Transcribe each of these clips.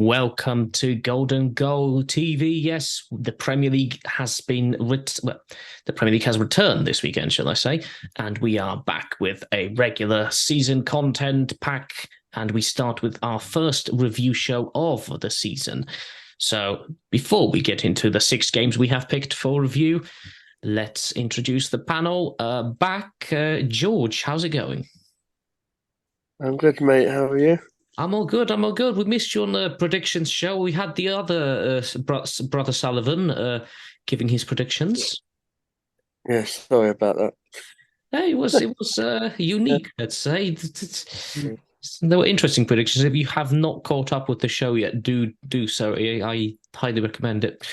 Welcome to Golden Goal TV. Yes, the Premier League has the Premier League has returned this weekend, shall I say? And we are back with a regular season content pack, and we start with our first review show of the season. So, before we get into the 6 games we have picked for review, let's introduce the panel. George, how's it going? I'm good, mate. How are you? I'm all good. I'm all good. We missed you on the predictions show. We had the other brother Sullivan giving his predictions. Yes, sorry about that. It was Yeah. unique, let's say. There were interesting predictions. If you have not caught up with the show yet, do so. I highly recommend it.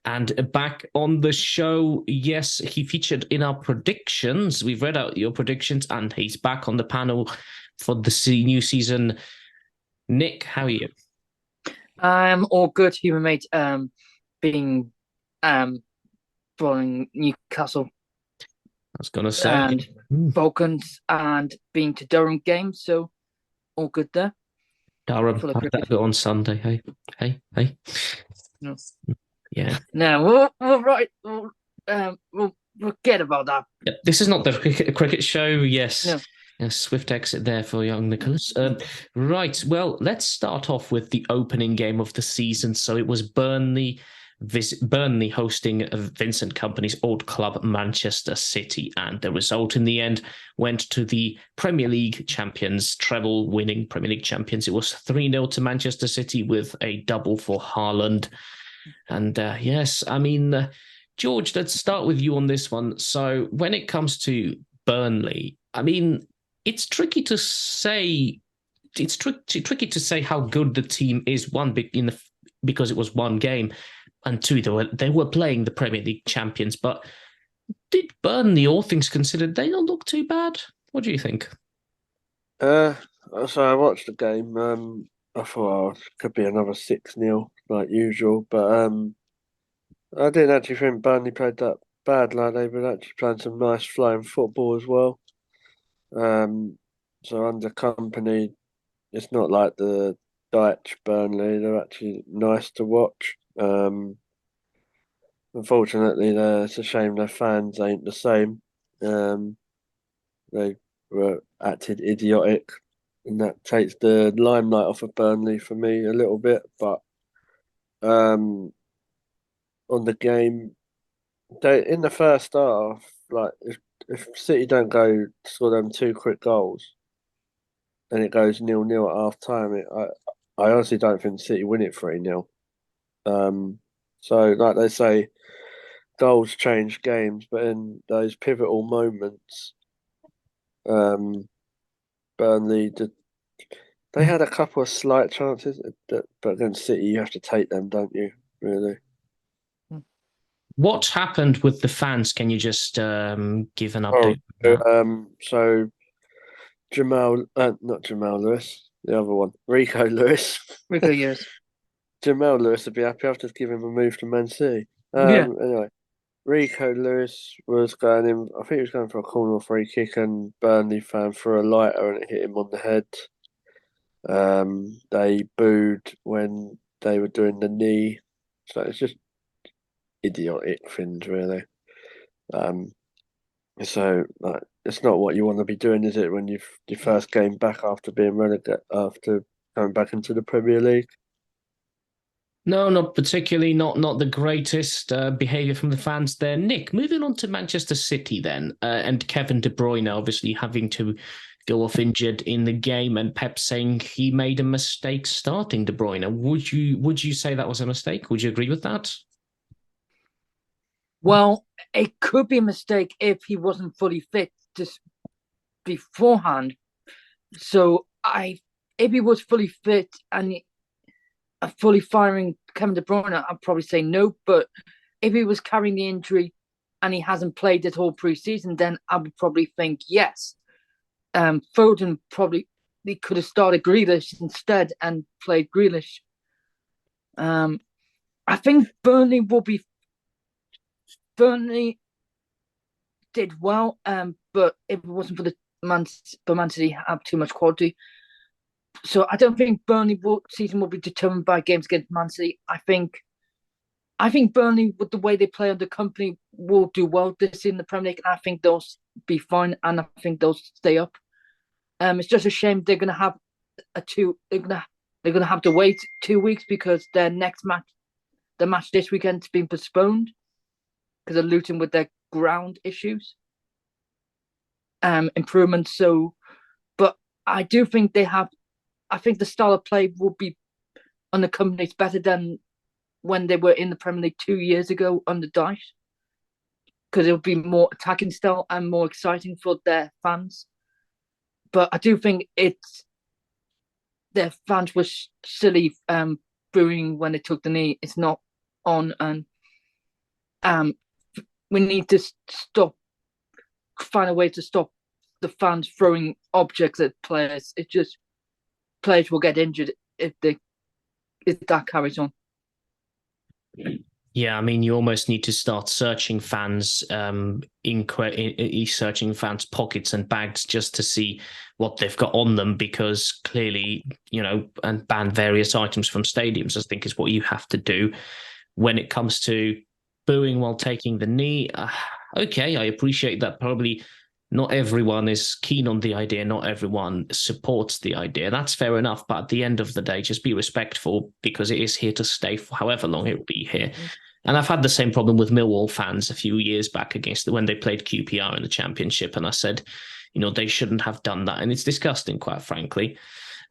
And back on the show, yes, he featured in our predictions. We've read out your predictions, and he's back on the panel for the new season. Nick, how are you? I'm all good, human mate. Being following Newcastle I was gonna say, and Falcons and being to Durham games, so all good there Durham, for the how'd cricket. that go on Sunday? Hey. No, Yeah. no, we'll forget about that. Yeah, this is not the cricket show. Yes. No. A swift exit there for young Nicholas. Right. Well, let's start off with the opening game of the season. So it was Burnley hosting Vincent Kompany's old club, Manchester City. And the result in the end went to the Premier League champions, treble winning Premier League champions. It was 3-0 to Manchester City with a double for Haaland. And yes, I mean, George, let's start with you on this one. So when it comes to Burnley, I mean, it's tricky to say. It's tricky to say how good the team is. Because it was one game, and two, they were playing the Premier League champions. But did Burnley, all things considered, they don't look too bad? What do you think? Uh, so I watched the game. I thought it could be another 6-0 like usual, but I didn't actually think Burnley played that bad. Like they were actually playing some nice flowing football as well. Um, so under company, it's not like the Dutch Burnley. They're actually nice to watch. Unfortunately, it's a shame their fans ain't the same. Um, they were acted idiotic, and that takes the limelight off of Burnley for me a little bit. But um, on the game, they in the first half, like if City don't go score them 2 quick goals, and it goes 0-0 at half time, I honestly don't think City win it 3-0. So like they say, goals change games, but in those pivotal moments, um, Burnley did. They had a couple of slight chances, but against City, you have to take them, don't you? Really? What happened with the fans? Can you just give an Oh, update on that? so not Jamal Lewis, the other one, Rico Lewis. Rico, yes. Jamal Lewis would be happy. I've just given him a move to Man City. Yeah. Anyway, Rico Lewis was going in. I think he was going for a corner free kick, and Burnley fan threw a lighter and it hit him on the head. They booed when they were doing the knee, so it's just idiotic things, really. Um, so like, it's not what you want to be doing, is it? When your first game back after being relegated, after coming back into the Premier League. No, not particularly. Not the greatest behavior from the fans there. Nick, moving on to Manchester City then, and Kevin De Bruyne obviously having to go off injured in the game, and Pep saying he made a mistake starting De Bruyne. Would you say that was a mistake? Would you agree with that? Well, it could be a mistake if he wasn't fully fit just beforehand. So if he was fully fit and fully firing Kevin De Bruyne, I'd probably say no. But if he was carrying the injury and he hasn't played it all pre-season, then I would probably think yes. Foden probably he could have started Grealish instead and played Grealish. I think Burnley did well, but if it wasn't for Man City have too much quality, So I don't think Burnley season will be determined by games against Man City. I think Burnley, with the way they play under company, will do well this in the Premier League. I think they'll be fine, and I think they'll stay up. It's just a shame they're gonna have a two. They're gonna have to wait 2 weeks because their next match, the match this weekend, has been postponed because of Luton with their ground issues. Improvements. So, but I do think they have. I think the style of play will be on the companies better than when they were in the Premier League 2 years ago under Dyche, because it would be more attacking style and more exciting for their fans. But I do think their fans were silly booing when they took the knee. It's not on, and we need to find a way to stop the fans throwing objects at players. It just players will get injured if that carries on. Yeah, I mean, you almost need to start searching fans, searching fans' pockets and bags just to see what they've got on them, because clearly, and ban various items from stadiums, I think is what you have to do. When it comes to booing while taking the knee, okay, I appreciate that. Probably not everyone is keen on the idea. Not everyone supports the idea. That's fair enough. But at the end of the day, just be respectful, because it is here to stay for however long it will be here. And I've had the same problem with Millwall fans a few years back when they played QPR in the Championship. And I said, they shouldn't have done that. And it's disgusting, quite frankly.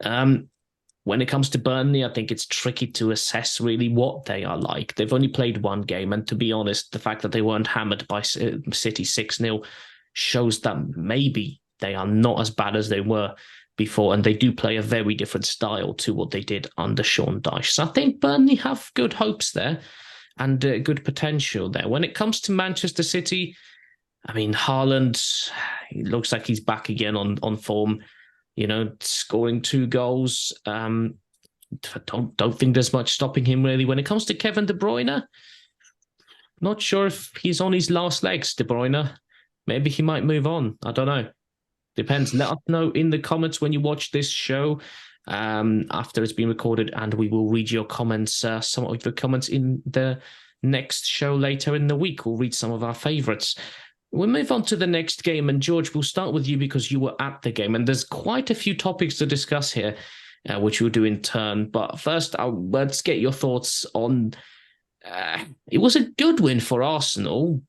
When it comes to Burnley, I think it's tricky to assess really what they are like. They've only played one game. And to be honest, the fact that they weren't hammered by City 6-0 shows that maybe they are not as bad as they were before. And they do play a very different style to what they did under Sean Dyche. So I think Burnley have good hopes there and good potential there. When it comes to Manchester City, I mean, Haaland, he looks like he's back again on form, scoring 2 goals. Don't think there's much stopping him, really. When it comes to Kevin De Bruyne, not sure if he's on his last legs, De Bruyne. Maybe he might move on. I don't know. Depends. Let us know in the comments when you watch this show after it's been recorded, and we will read your comments, some of the comments in the next show later in the week. We'll read some of our favourites. We'll move on to the next game, and George, we'll start with you because you were at the game, and there's quite a few topics to discuss here, which we'll do in turn. But first, let's get your thoughts on... it was a good win for Arsenal.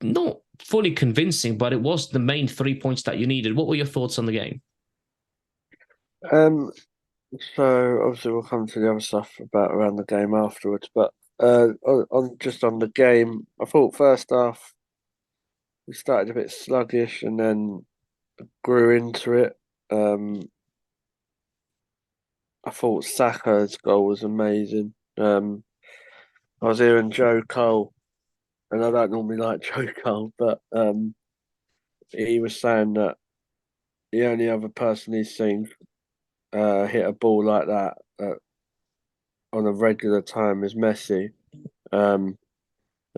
Not fully convincing, but it was the main 3 points that you needed. What were your thoughts on the game? So obviously we'll come to the other stuff around the game afterwards, but on the game, I thought first half we started a bit sluggish and then grew into it. I thought Saka's goal was amazing. I was hearing Joe Cole, and I don't normally like Joe Cole, but he was saying that the only other person he's seen hit a ball like that on a regular time is Messi. And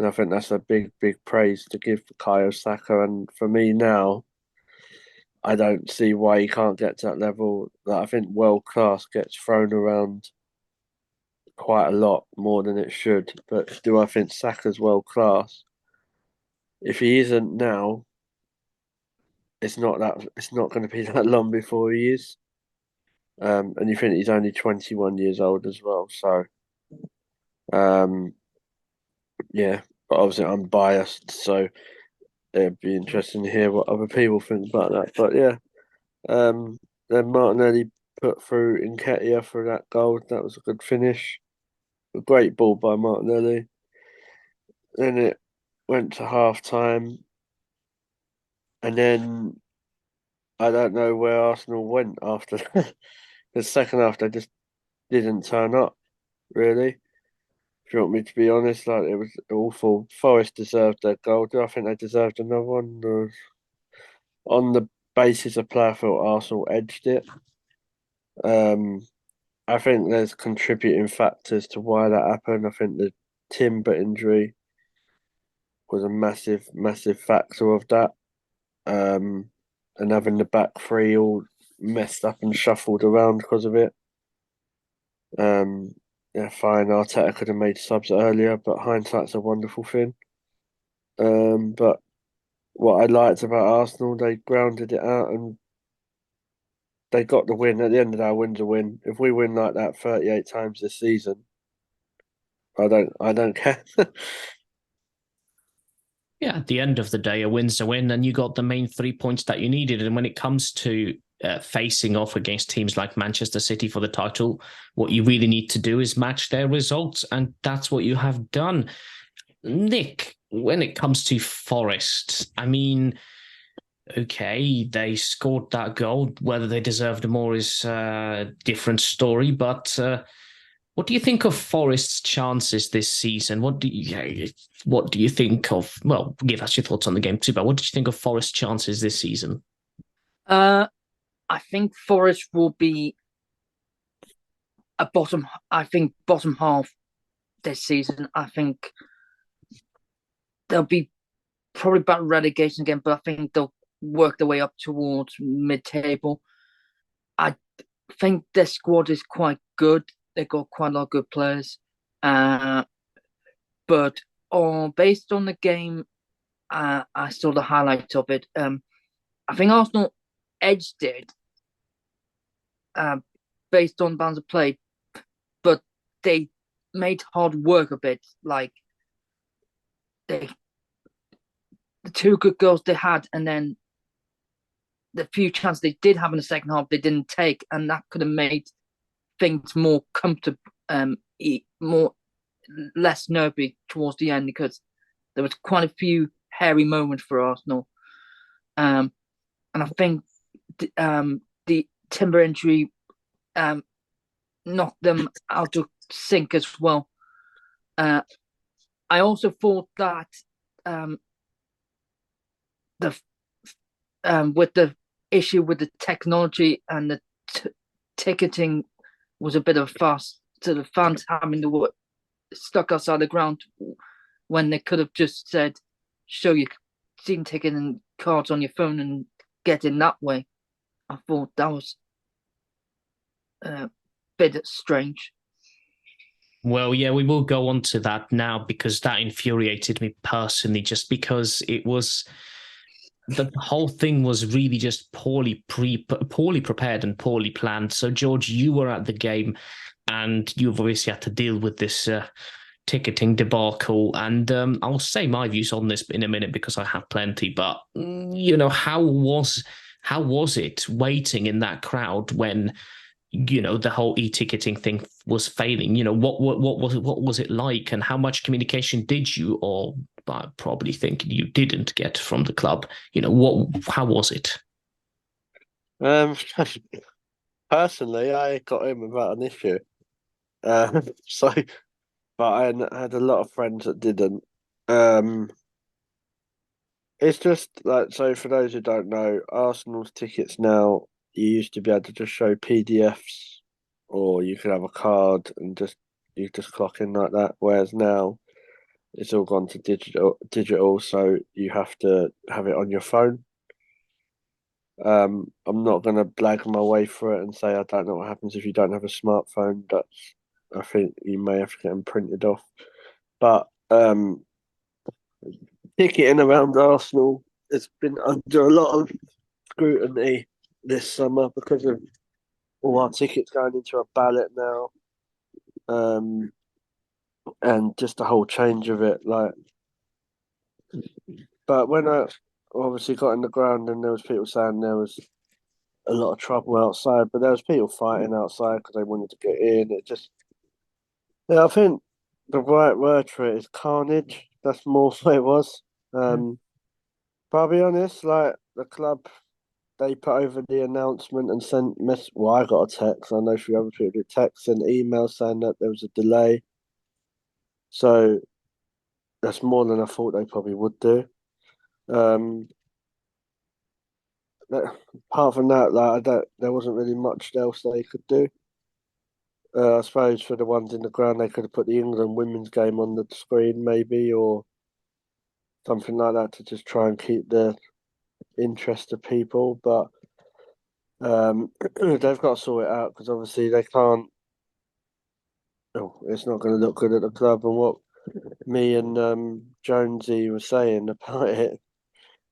I think that's a big, big praise to give for Kayo Saka. And for me now, I don't see why he can't get to that level. I think world class gets thrown around quite a lot more than it should. But do I think Saka's world class? If he isn't now, it's not going to be that long before he is. And you think he's only 21 years old as well. So, yeah, but obviously I'm biased, so it'd be interesting to hear what other people think about that. But yeah, then Martinelli put through Nketiah for that goal. That was a good finish. A great ball by Martinelli. Then it went to half time, and then I don't know where Arsenal went after that. The second half, they just didn't turn up, really. If you want me to be honest, like it was awful. Forest deserved their goal. Do I think they deserved another one? On the basis of player, I thought Arsenal edged it. I think there's contributing factors to why that happened. I think the Timber injury was a massive, massive factor of that. And having the back three all messed up and shuffled around because of it. Yeah, fine. Arteta could have made subs earlier, but hindsight's a wonderful thing. But what I liked about Arsenal, they grounded it out and they got the win. At the end of that, a win's a win. If we win like that 38 times this season, I don't care. Yeah, at the end of the day, a win's a win, and you got the main 3 points that you needed. And when it comes to facing off against teams like Manchester City for the title, what you really need to do is match their results, and that's what you have done. Nick, when it comes to Forest, I mean, okay, they scored that goal. Whether they deserved more is a different story, but what do you think of Forest's chances this season? What do you think of? Well, give us your thoughts on the game too. But what did you think of Forest's chances this season? I think Forest will be a bottom. I think bottom half this season. I think they'll be probably about relegation again, but I think they'll work their way up towards mid-table. I think their squad is quite good. They've got quite a lot of good players. But based on the game, I saw the highlights of it. I think Arsenal edged it based on balance of play, but they made hard work of it. Like the two good goals they had, and then the few chances they did have in the second half, they didn't take, and that could have made things more comfortable, more less nervy towards the end because there was quite a few hairy moments for Arsenal. And I think the Timber injury knocked them out of sync as well. I also thought that the with the issue with the technology and the ticketing was a bit of a fuss. So the fans having to work stuck outside the ground when they could have just said, show your season ticket and cards on your phone and get in that way. I thought that was a bit strange. Well, yeah, we will go on to that now because that infuriated me personally, just because it was the whole thing was really just poorly prepared and poorly planned. So, George, you were at the game, and you've obviously had to deal with this ticketing debacle. And I'll say my views on this in a minute because I have plenty. But how was it waiting in that crowd when the whole e-ticketing thing was failing? What was it like, and how much communication did you, or I probably think you didn't get from the club? How was it? Um, Personally, I got in without an issue. So, but I had a lot of friends that didn't. Um, it's just like, so for those who don't know, Arsenal's tickets now, you used to be able to just show PDFs, or you could have a card and you just clock in like that. Whereas now it's all gone to digital, so you have to have it on your phone. I'm not gonna blag my way through it and say I don't know what happens if you don't have a smartphone. I think you may have to get them printed off. But ticketing around Arsenal has been under a lot of scrutiny this summer because of all our tickets going into a ballot now. And just the whole change of it, like. But when I obviously got in the ground and there was people saying there was a lot of trouble outside, but there was people fighting outside because they wanted to get in. Yeah, I think the right word for it is carnage. That's more what it was. But I'll be honest, like the club, they put over the announcement and sent Well, I got a text. I know a few other people did text and email saying that there was a delay. So that's more than I thought they probably would do. Um, Apart from that, there wasn't really much else they could do. I suppose for the ones in the ground, they could have put the England women's game on the screen, maybe, or something like that to just try and keep the interest of people. But They've got to sort it out because obviously they can't. Oh, it's not going to look good at the club. And what me and Jonesy were saying about it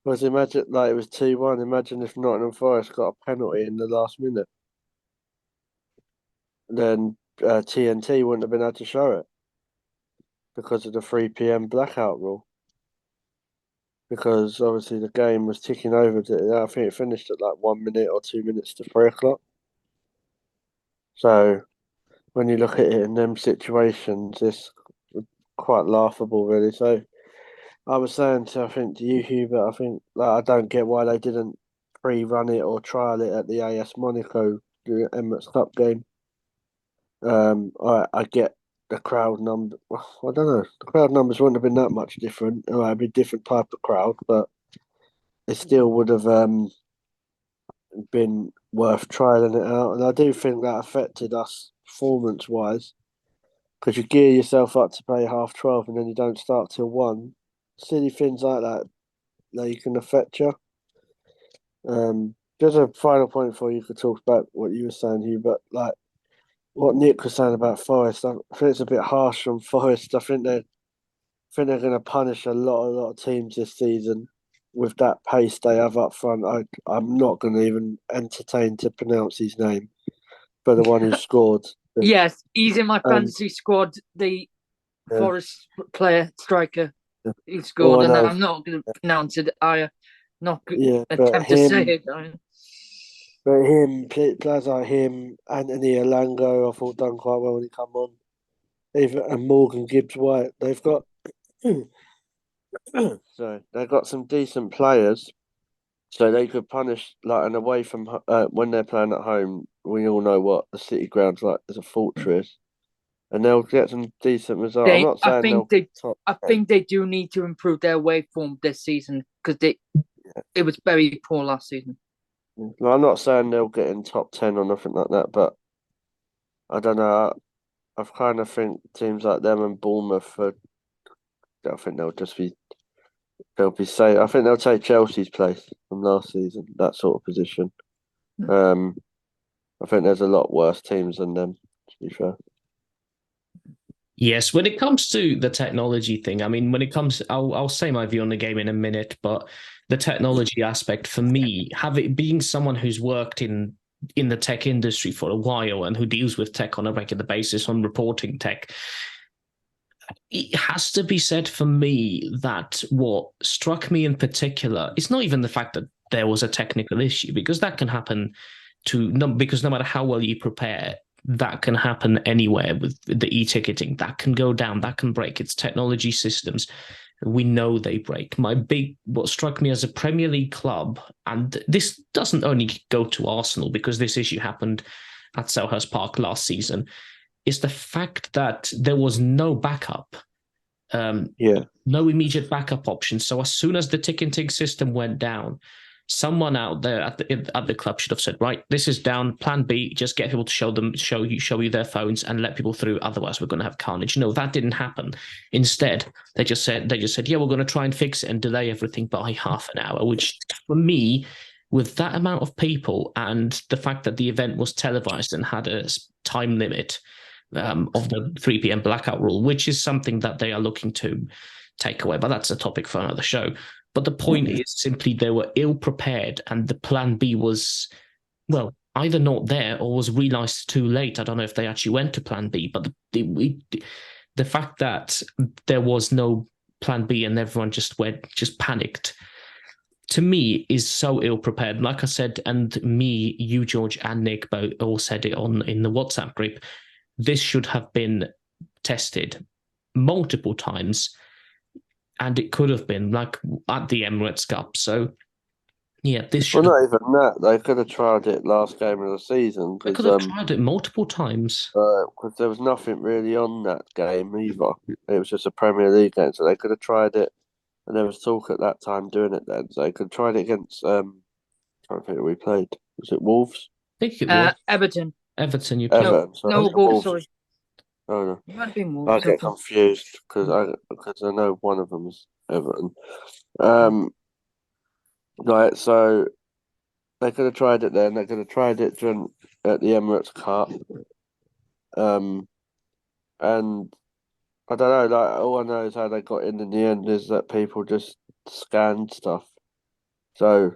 was, imagine like it was 2-1. Imagine if Nottingham Forest got a penalty in the last minute, then TNT wouldn't have been able to show it because of the 3 p.m. blackout rule. Because obviously the game was ticking over. I think it finished at like 1 minute or 2 minutes to 3 o'clock. So when you look at it in them situations, it's quite laughable, really. So I was saying I think to you, Hubert, I think like I don't get why they didn't pre-run it or trial it at the AS Monaco, the Emirates Cup game. I get the crowd number. I don't know. The crowd numbers wouldn't have been that much different. It'd be a different type of crowd, but it still would have been worth trialing it out. And I do think that affected us performance-wise because you gear yourself up to play 12:30 and then you don't start till 1. Silly things like that, they can affect you. Just a final point for you could talk about what you were saying, Hugh, but like what Nick was saying about Forest, I think it's a bit harsh from Forest. I think they're going to punish a lot of teams this season with that pace they have up front. I'm not going to even entertain to pronounce his name, but the one who scored. Yes, he's in my fantasy squad. The Forest player striker who scored, and I'm not going to pronounce it. I not attempt to say it. But players like him, Anthony Alango, I thought done quite well when he come on. And Morgan Gibbs White, they've got sorry, they've got some decent players, so they could punish like and away from when they're playing at home. We all know what the City ground's like; it's a fortress, and they'll get some decent results. I'm not saying I think they do need to improve their away form this season because it was very poor last season. I'm not saying they'll get in top 10 or nothing like that, but I don't know. I kind of think teams like them and Bournemouth, I think they'll be safe. I think they'll take Chelsea's place from last season, that sort of position. I think there's a lot worse teams than them, to be fair. Yes, when it comes to the technology thing, I mean, I'll say my view on the game in a minute, but the technology aspect for me, being someone who's worked in the tech industry for a while and who deals with tech on a regular basis on reporting tech, it has to be said for me that what struck me in particular is not even the fact that there was a technical issue, because that can happen because no matter how well you prepare, that can happen anywhere with the e-ticketing. That can go down, that can break. It's technology systems. We know they break. What struck me as a Premier League club, and this doesn't only go to Arsenal because this issue happened at Selhurst Park last season, is the fact that there was no backup. No immediate backup option. So as soon as the ticketing system went down, someone out there at the club should have said, right, this is down, plan B, just get people to show you their phones and let people through, otherwise we're going to have carnage. No, that didn't happen. Instead, they just said, yeah, we're going to try and fix it and delay everything by half an hour, which for me, with that amount of people and the fact that the event was televised and had a time limit of the 3 p.m. blackout rule, which is something that they are looking to take away, but that's a topic for another show. But the point is simply they were ill prepared, and the plan B was, well, either not there or was realised too late. I don't know if they actually went to plan B, but the fact that there was no plan B and everyone just panicked, to me, is so ill prepared. Like I said, and me, you, George, and Nick both all said it in the WhatsApp group. This should have been tested multiple times. And it could have been like at the Emirates Cup. So, yeah, this should. Well, not even that. They could have tried it last game of the season. They could have tried it multiple times. Because there was nothing really on that game either. It was just a Premier League game, so they could have tried it. And there was talk at that time doing it then, so they could have tried it against. I don't think we played. Was it Wolves? I think it was Everton. Everton, you played. No, Wolves. Sorry. Oh no, it might have been Wolves. I get confused because I know one of them was Everton. Right, so They could have tried it then. They could have tried it at the Emirates Cup. And I don't know. Like all I know is how they got in the end is that people just scanned stuff. So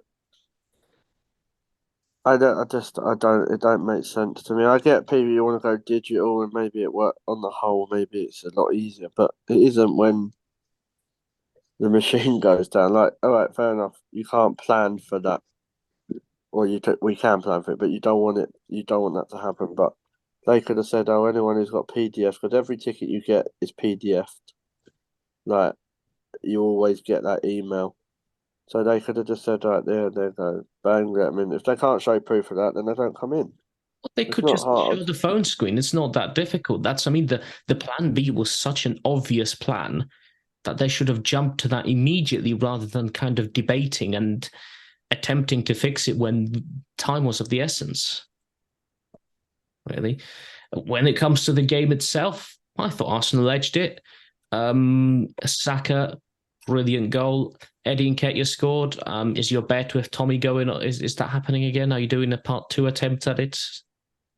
I don't. It don't make sense to me. I get people you want to go digital, and maybe it work on the whole. Maybe it's a lot easier, but it isn't when the machine goes down. Like, all right, fair enough. You can't plan for that, or we can plan for it, but you don't want it. You don't want that to happen. But they could have said, "Oh, anyone who's got PDFs, because every ticket you get is PDF'd. Like, you always get that email." So they could have just said, right there go, bang, let them in. If they can't show proof of that, then they don't come in. They It's could not just show hard. the phone screen. It's not that difficult. I mean, the plan B was such an obvious plan that they should have jumped to that immediately rather than kind of debating and attempting to fix it when time was of the essence. Really. When it comes to the game itself, I thought Arsenal edged it. Saka, brilliant goal. Eddie Nketiah scored. Is your bet with Tommy going? Is that happening again? Are you doing a part two attempt at it?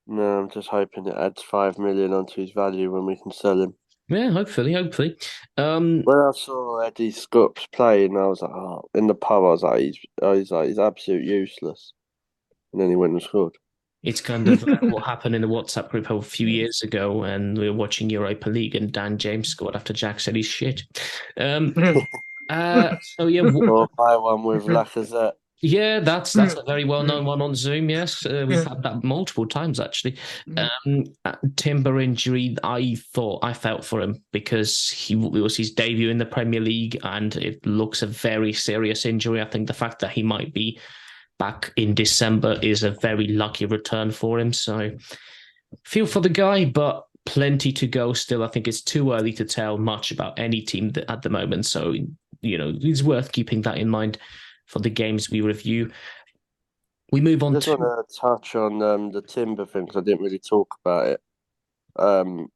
No, I'm just hoping it adds 5 million onto his value when we can sell him. Yeah, hopefully. When I saw Eddie Scoops playing, I was like, oh, in the pub, I was like, he's absolute useless. And then he went and scored. It's kind of what happened in the WhatsApp group a few years ago, and we were watching Europa League, and Dan James scored after Jack said he's shit. So yeah, Or buy one with Lacazette. yeah, that's a very well-known one on Zoom. Yes, we've had that multiple times actually. Timber injury, I felt for him because it was his debut in the Premier League, and it looks a very serious injury. I think the fact that he might be back in December is a very lucky return for him. So feel for the guy, but plenty to go still. I think it's too early to tell much about any team at the moment. So, it's worth keeping that in mind for the games we review. We move on I just to... want to touch on the Timber thing because I didn't really talk about it. Um,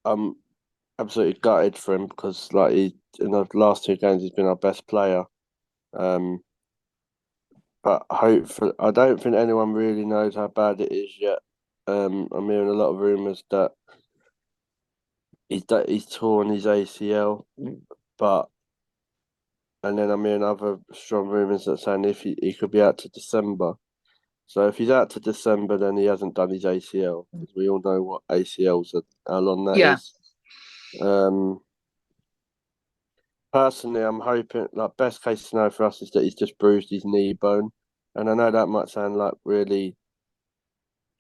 I'm absolutely gutted for him because like in the last two games he's been our best player. Um, but hopefully I don't think anyone really knows how bad it is yet. I'm hearing a lot of rumours that he's torn his ACL, but and then I'm hearing other strong rumours that saying if he could be out to December. So if he's out to December, then he hasn't done his ACL because we all know what ACLs are, how long that Yeah. is. Personally, I'm hoping like best case scenario for us is that he's just bruised his knee bone, and I know that might sound like really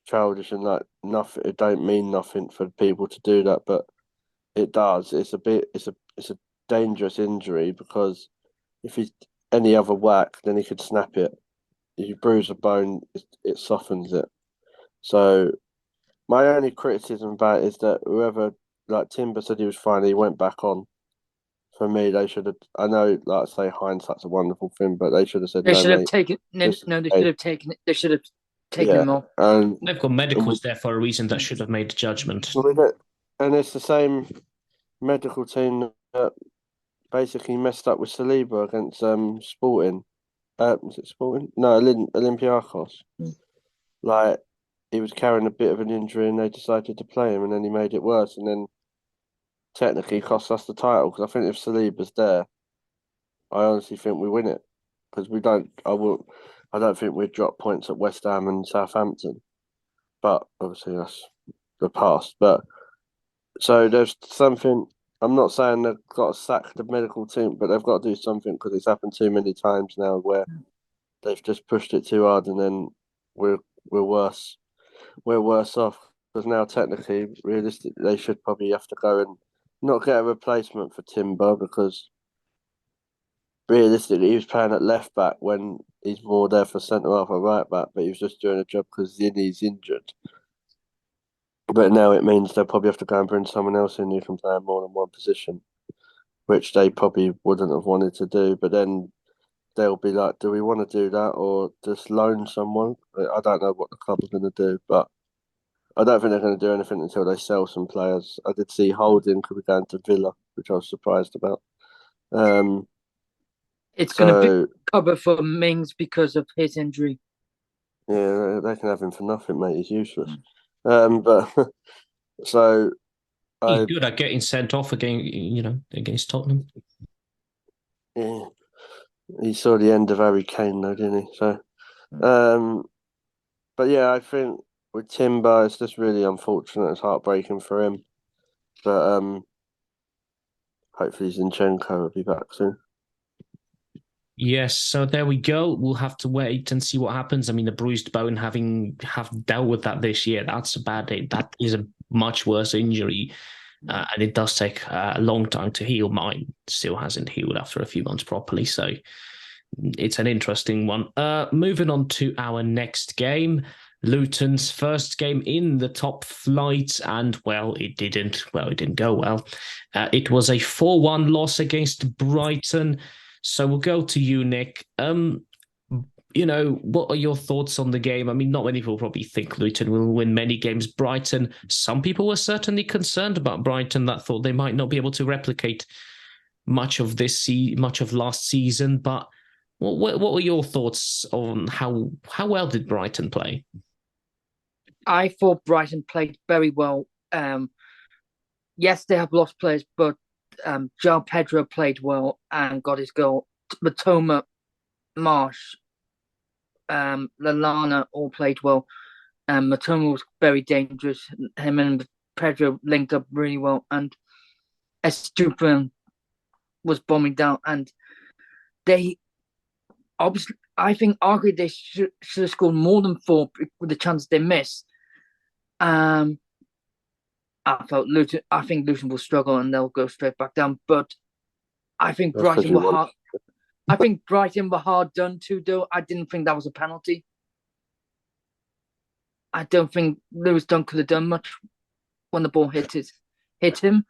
childish and like nothing. It don't mean nothing for people to do that, but it does. It's a dangerous injury because if he's any other whack, then he could snap it. If you bruise a bone, it softens it. So my only criticism about it is that whoever like Timber said he was fine, he went back on. For me, they should have. I know, like I say, hindsight's a wonderful thing, but they should have said, They "No, should have mate." taken no, Just no. They should have taken it. They should have taken yeah, him off. They've got and medicals there for a reason that should have made a judgment. and it's the same medical team that basically messed up with Saliba against Sporting. Was it Sporting? No, Olympiacos. Like he was carrying a bit of an injury, and they decided to play him, and then he made it worse, and then technically cost us the title because I think if Saliba's there, I honestly think we win it because we don't. I don't think we'd drop points at West Ham and Southampton, but obviously that's the past. But so there's something. I'm not saying they've got to sack the medical team, but they've got to do something because it's happened too many times now where they've just pushed it too hard and then we're we're worse. We're worse off because now technically, realistically, they should probably have to go and not get a replacement for Timber because realistically, he was playing at left back when he's more there for centre half or right back, but he was just doing a job because Zinni's injured. But now it means they'll probably have to go and bring someone else in who can play in more than one position, which they probably wouldn't have wanted to do. But then they'll be like, do we want to do that or just loan someone? I don't know what the club are going to do, but I don't think they're going to do anything until they sell some players. I did see Holding could be going to Villa, which I was surprised about. It's going to be So cover for Mings because of his injury. Yeah, they can have him for nothing, mate. He's useless. But so He's I, good at getting sent off against Tottenham. yeah, he saw the end of Harry Kane, though, didn't he? So, but yeah, I think with Timber, it's just really unfortunate. It's heartbreaking for him. But hopefully Zinchenko will be back soon. Yes, so there we go. We'll have to wait and see what happens. I mean, the bruised bone, have dealt with that this year, that's a bad day. That is a much worse injury, and it does take a long time to heal. Mine still hasn't healed after a few months properly, so it's an interesting one. Moving on to our next game, Luton's first game in the top flight, and it didn't go well. It was a 4-1 loss against Brighton. So we'll go to you, Nick. What are your thoughts on the game? I mean, not many people probably think Luton will win many games. Brighton, some people were certainly concerned about Brighton, that thought they might not be able to replicate much of last season. But what were your thoughts on how well did Brighton play? I thought Brighton played very well. Yes, they have lost players, but João Pedro played well and got his goal. Matoma, Marsh, Lallana all played well. Matoma was very dangerous. Him and Pedro linked up really well, and Estupiñán was bombing down. And they obviously, I think, arguably they should have scored more than 4 with the chances they missed. I think Luton will struggle and they'll go straight back down. But I think That's Brighton were hard. I think Brighton were hard done to, though. I didn't think that was a penalty. I don't think Lewis Dunk could have done much when the ball hit him.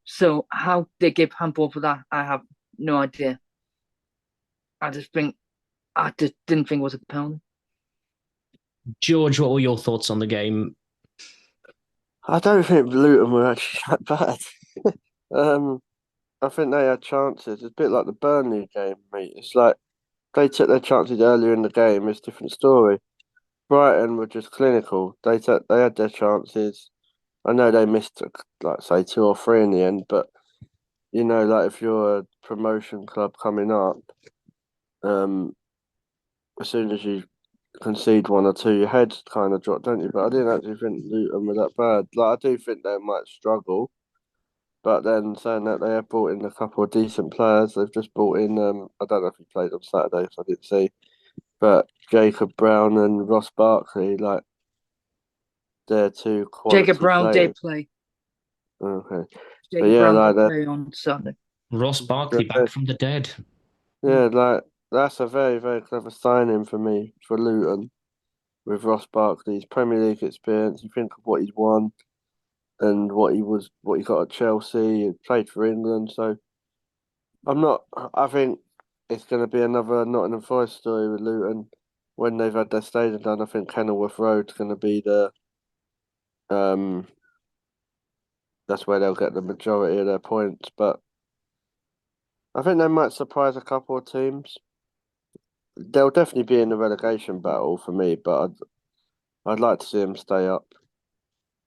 So how they give handball for that, I have no idea. I just didn't think it was a penalty. George, what were your thoughts on the game? I don't think Luton were actually that bad. I think they had chances. It's a bit like the Burnley game, mate. It's like they took their chances earlier in the game. It's a different story. Brighton were just clinical. They had their chances. I know they missed like say 2 or 3 in the end, but like if you're a promotion club coming up, as soon as you concede 1 or 2, your head kind of drop, don't you? But I didn't actually think Luton were that bad. Like I do think they might struggle, but then saying that they have brought in a couple of decent players. They've just brought in I don't know if he played on Saturday, so I didn't see, but Jacob Brown and Ross Barkley, like they're 2 quality Jacob Brown players. did play. Okay, Jacob Brown did play on Sunday. Ross Barkley back from the dead. Yeah, like that's a very, very clever signing for me for Luton with Ross Barkley's Premier League experience. You think of what he's won and what he got at Chelsea. He played for England, so I think it's going to be another Nottingham Forest story with Luton when they've had their stadium done. I think Kenilworth Road's going to be um that's where they'll get the majority of their points, but I think they might surprise a couple of teams. They'll definitely be in the relegation battle for me, but I'd like to see them stay up.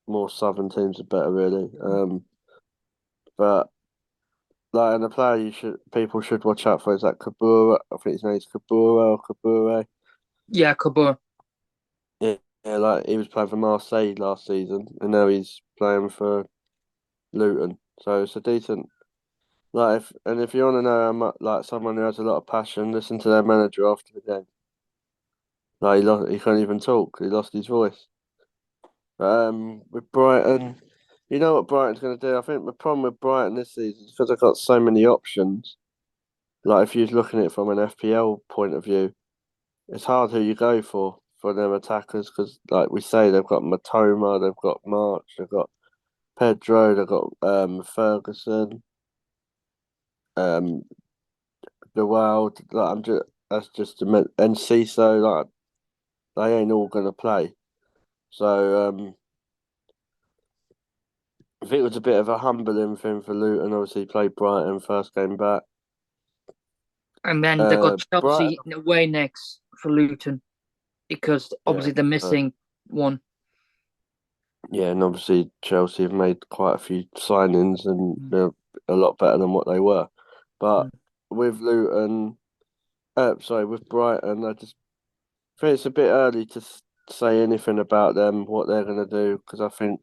More southern teams are better, really. But like, and the player people should watch out for is that Kabura. I think his name's Kabura or Kabure. Yeah, Kabur. Yeah, like he was playing for Marseille last season, and now he's playing for Luton. So it's a decent. If you want to know how much, like someone who has a lot of passion, listen to their manager after the game. Like he can't even talk. He lost his voice. With Brighton, you know what Brighton's going to do? I think the problem with Brighton this season is because they've got so many options. Like if you're looking at it from an FPL point of view, it's hard who you go for them attackers because, like we say, they've got Matoma, they've got March, they've got Pedro, they've got Ferguson, the Wild. That's just and Ciso. Like they ain't all going to play. So I think it was a bit of a humbling thing for Luton. Obviously, played Brighton first game back. And then they got Chelsea Brighton, away next for Luton. because obviously they're missing one. Yeah, and obviously Chelsea have made quite a few signings and they're a lot better than what they were. But with Luton, with Brighton, I just think it's a bit early to say anything about them, what they're going to do, because I think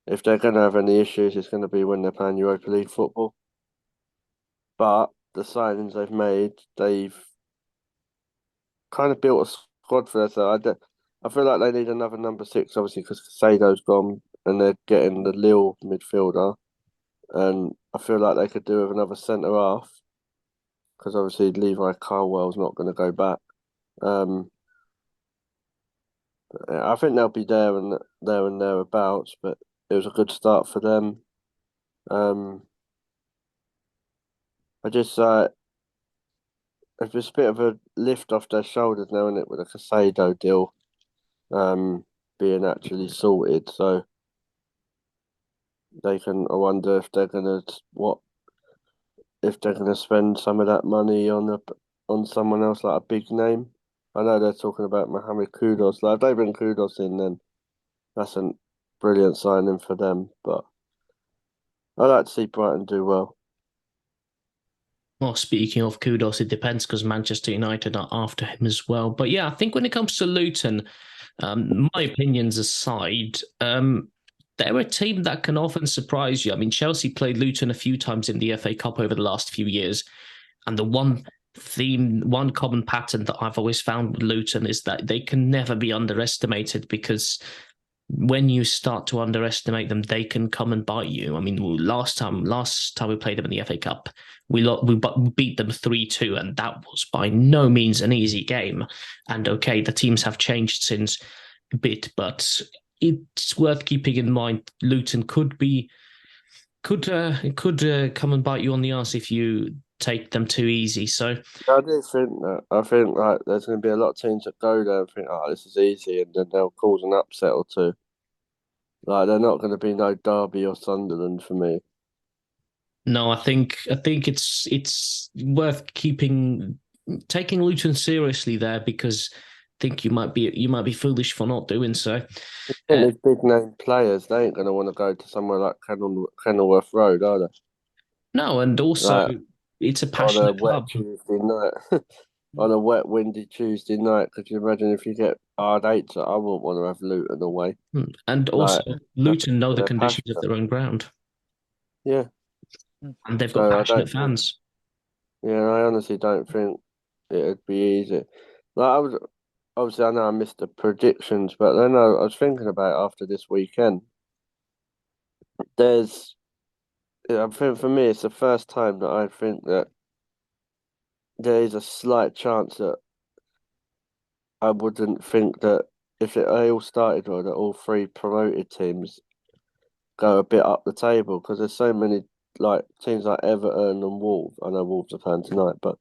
if they're going to have any issues, it's going to be when they're playing Europa League football. But the signings they've made, they've kind of built a squad for themselves. I feel like they need another number 6, obviously, because Casado's gone and they're getting the Lille midfielder. And I feel like they could do with another centre half because obviously Levi Carwell's not going to go back. I think they'll be there and thereabouts, but it was a good start for them. I just it's just a bit of a lift off their shoulders now, isn't it, with the Casado deal being actually sorted. So they can. I wonder if they're gonna spend some of that money on someone else like a big name. I know they're talking about Mohamed Kudus. Like if they bring Kudus in, then that's a brilliant signing for them. But I like to see Brighton do well. Well, speaking of Kudos, it depends because Manchester United are after him as well. But yeah, I think when it comes to Luton, my opinions aside, they're a team that can often surprise you. I mean, Chelsea played Luton a few times in the FA Cup over the last few years. And the one common pattern that I've always found with Luton is that they can never be underestimated because when you start to underestimate them, they can come and bite you. I mean, last time we played them in the FA Cup, we beat them 3-2, and that was by no means an easy game. And okay, the teams have changed since a bit, but it's worth keeping in mind. Luton could come and bite you on the arse if you take them too easy. So I do think that. I think like there's going to be a lot of teams that go there and think, "Oh, this is easy," and then they'll cause an upset or two. Like they're not going to be no Derby or Sunderland for me. no, I think it's worth taking Luton seriously there because I think you might be foolish for not doing so. These big name players, they ain't going to want to go to somewhere like Kenilworth Road, are they? No, and also it's a passionate club. Tuesday night. On a wet, windy Tuesday night, could you imagine if you get hard 8? I wouldn't want to have Luton away. And also, Luton know the conditions of their own ground. Yeah. And they've got passionate fans. I honestly don't think it'd be easy. Like obviously I know I missed the predictions, but then I was thinking about after this weekend. I think for me, it's the first time that I think that there is a slight chance that I wouldn't think that they all started or that all 3 promoted teams go a bit up the table because there's so many like teams like Everton and Wolves. I know Wolves are playing tonight, but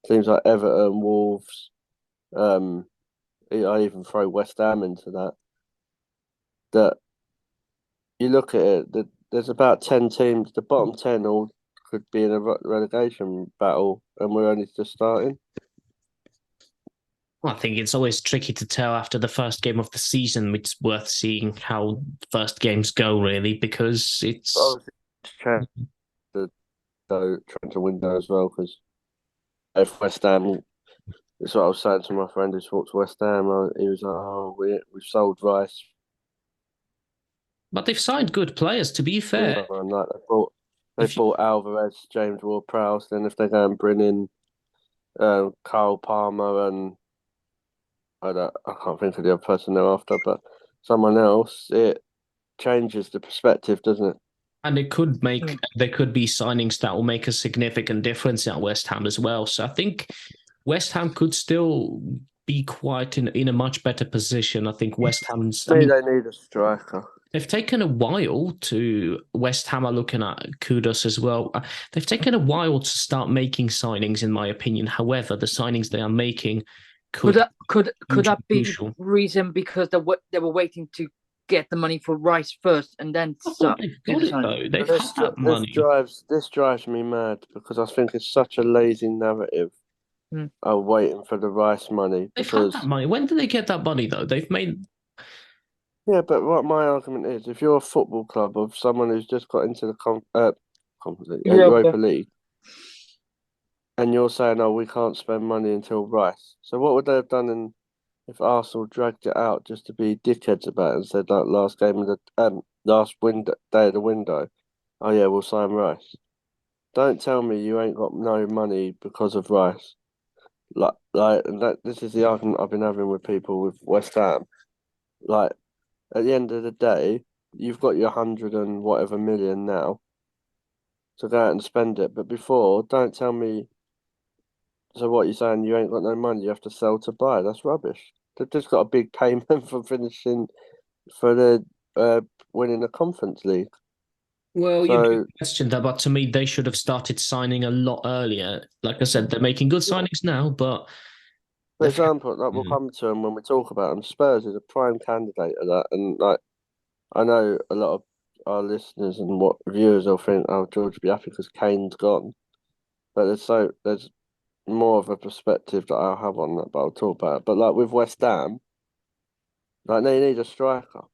teams like Everton, Wolves, I even throw West Ham into that. That you look at it, there's about 10 teams. The bottom 10 all could be in a relegation battle, and we're only just starting. Well, I think it's always tricky to tell after the first game of the season. It's worth seeing how first games go, really, because it's trying to window as well. Because if West Ham, that's what I was saying to my friend who supports West Ham. He was like, "Oh, we've sold Rice." But they've signed good players, to be fair. And like they bought Alvarez, James Ward-Prowse. Then if they go and bring in Kyle Palmer and I can't think of the other person they're after, but someone else, it changes the perspective, doesn't it? And there could be signings that will make a significant difference at West Ham as well. So I think West Ham could still be quite in a much better position. I think West Ham's. They need a striker. They've taken a while to. West Ham are looking at Kudus as well. They've taken a while to start making signings, in my opinion. However, the signings they are making could that be reason because they were waiting to get the money for Rice first and then start. They've had that money. This drives me mad because I think it's such a lazy narrative are waiting for the Rice money They've had because that money. When did they get that money though? They've made. yeah, but what my argument is, if you're a football club of someone who's just got into the Europa League, and you're saying, "Oh, we can't spend money until Rice," so what would they have done if Arsenal dragged it out just to be dickheads about it and said like last game of the last day of the window, "Oh yeah, we'll sign Rice." Don't tell me you ain't got no money because of Rice. And that this is the argument I've been having with people with West Ham. Like at the end of the day, you've got your 100 and whatever million now to go out and spend it. But before, don't tell me. So what you're saying? You ain't got no money. You have to sell to buy. That's rubbish. They've just got a big payment for finishing for the winning the Conference League. Well, you So questioned that, but to me, they should have started signing a lot earlier. Like I said, they're making good signings now, but for example, like we'll come to them when we talk about them. Spurs is a prime candidate of that, and like I know a lot of our listeners and what viewers will think, "Oh, George will be happy because Kane's gone," but there's more of a perspective that I'll have on that, but I'll talk about it. But like with West Ham, like they need a striker,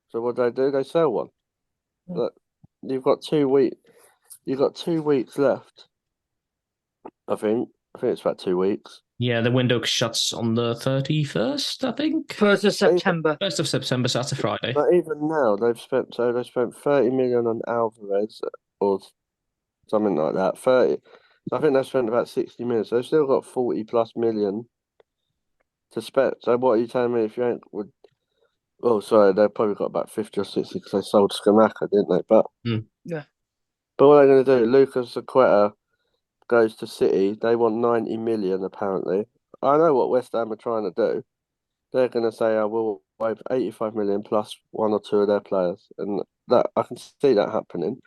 so what do? They sell one. But you've got 2 weeks. You've got 2 weeks left. I think. I think it's about 2 weeks. yeah, the window shuts on the 31st, I think. 1st of September. 1st of September, so that's a Friday. But even now, they've spent 30 million on Alvarez or something like that. 30. I think they've spent about 60 million. So they've still got 40 plus million to spend. So what are you telling me if you ain't would? Oh, sorry, they've probably got about 50 or 60 because they sold Skamaka, didn't they? But yeah. But what are they going to do? Lucas Aqueta goes to City. They want 90 million apparently. I know what West Ham are trying to do. They're going to say, "I will waive 85 million plus one or two of their players," and that I can see that happening.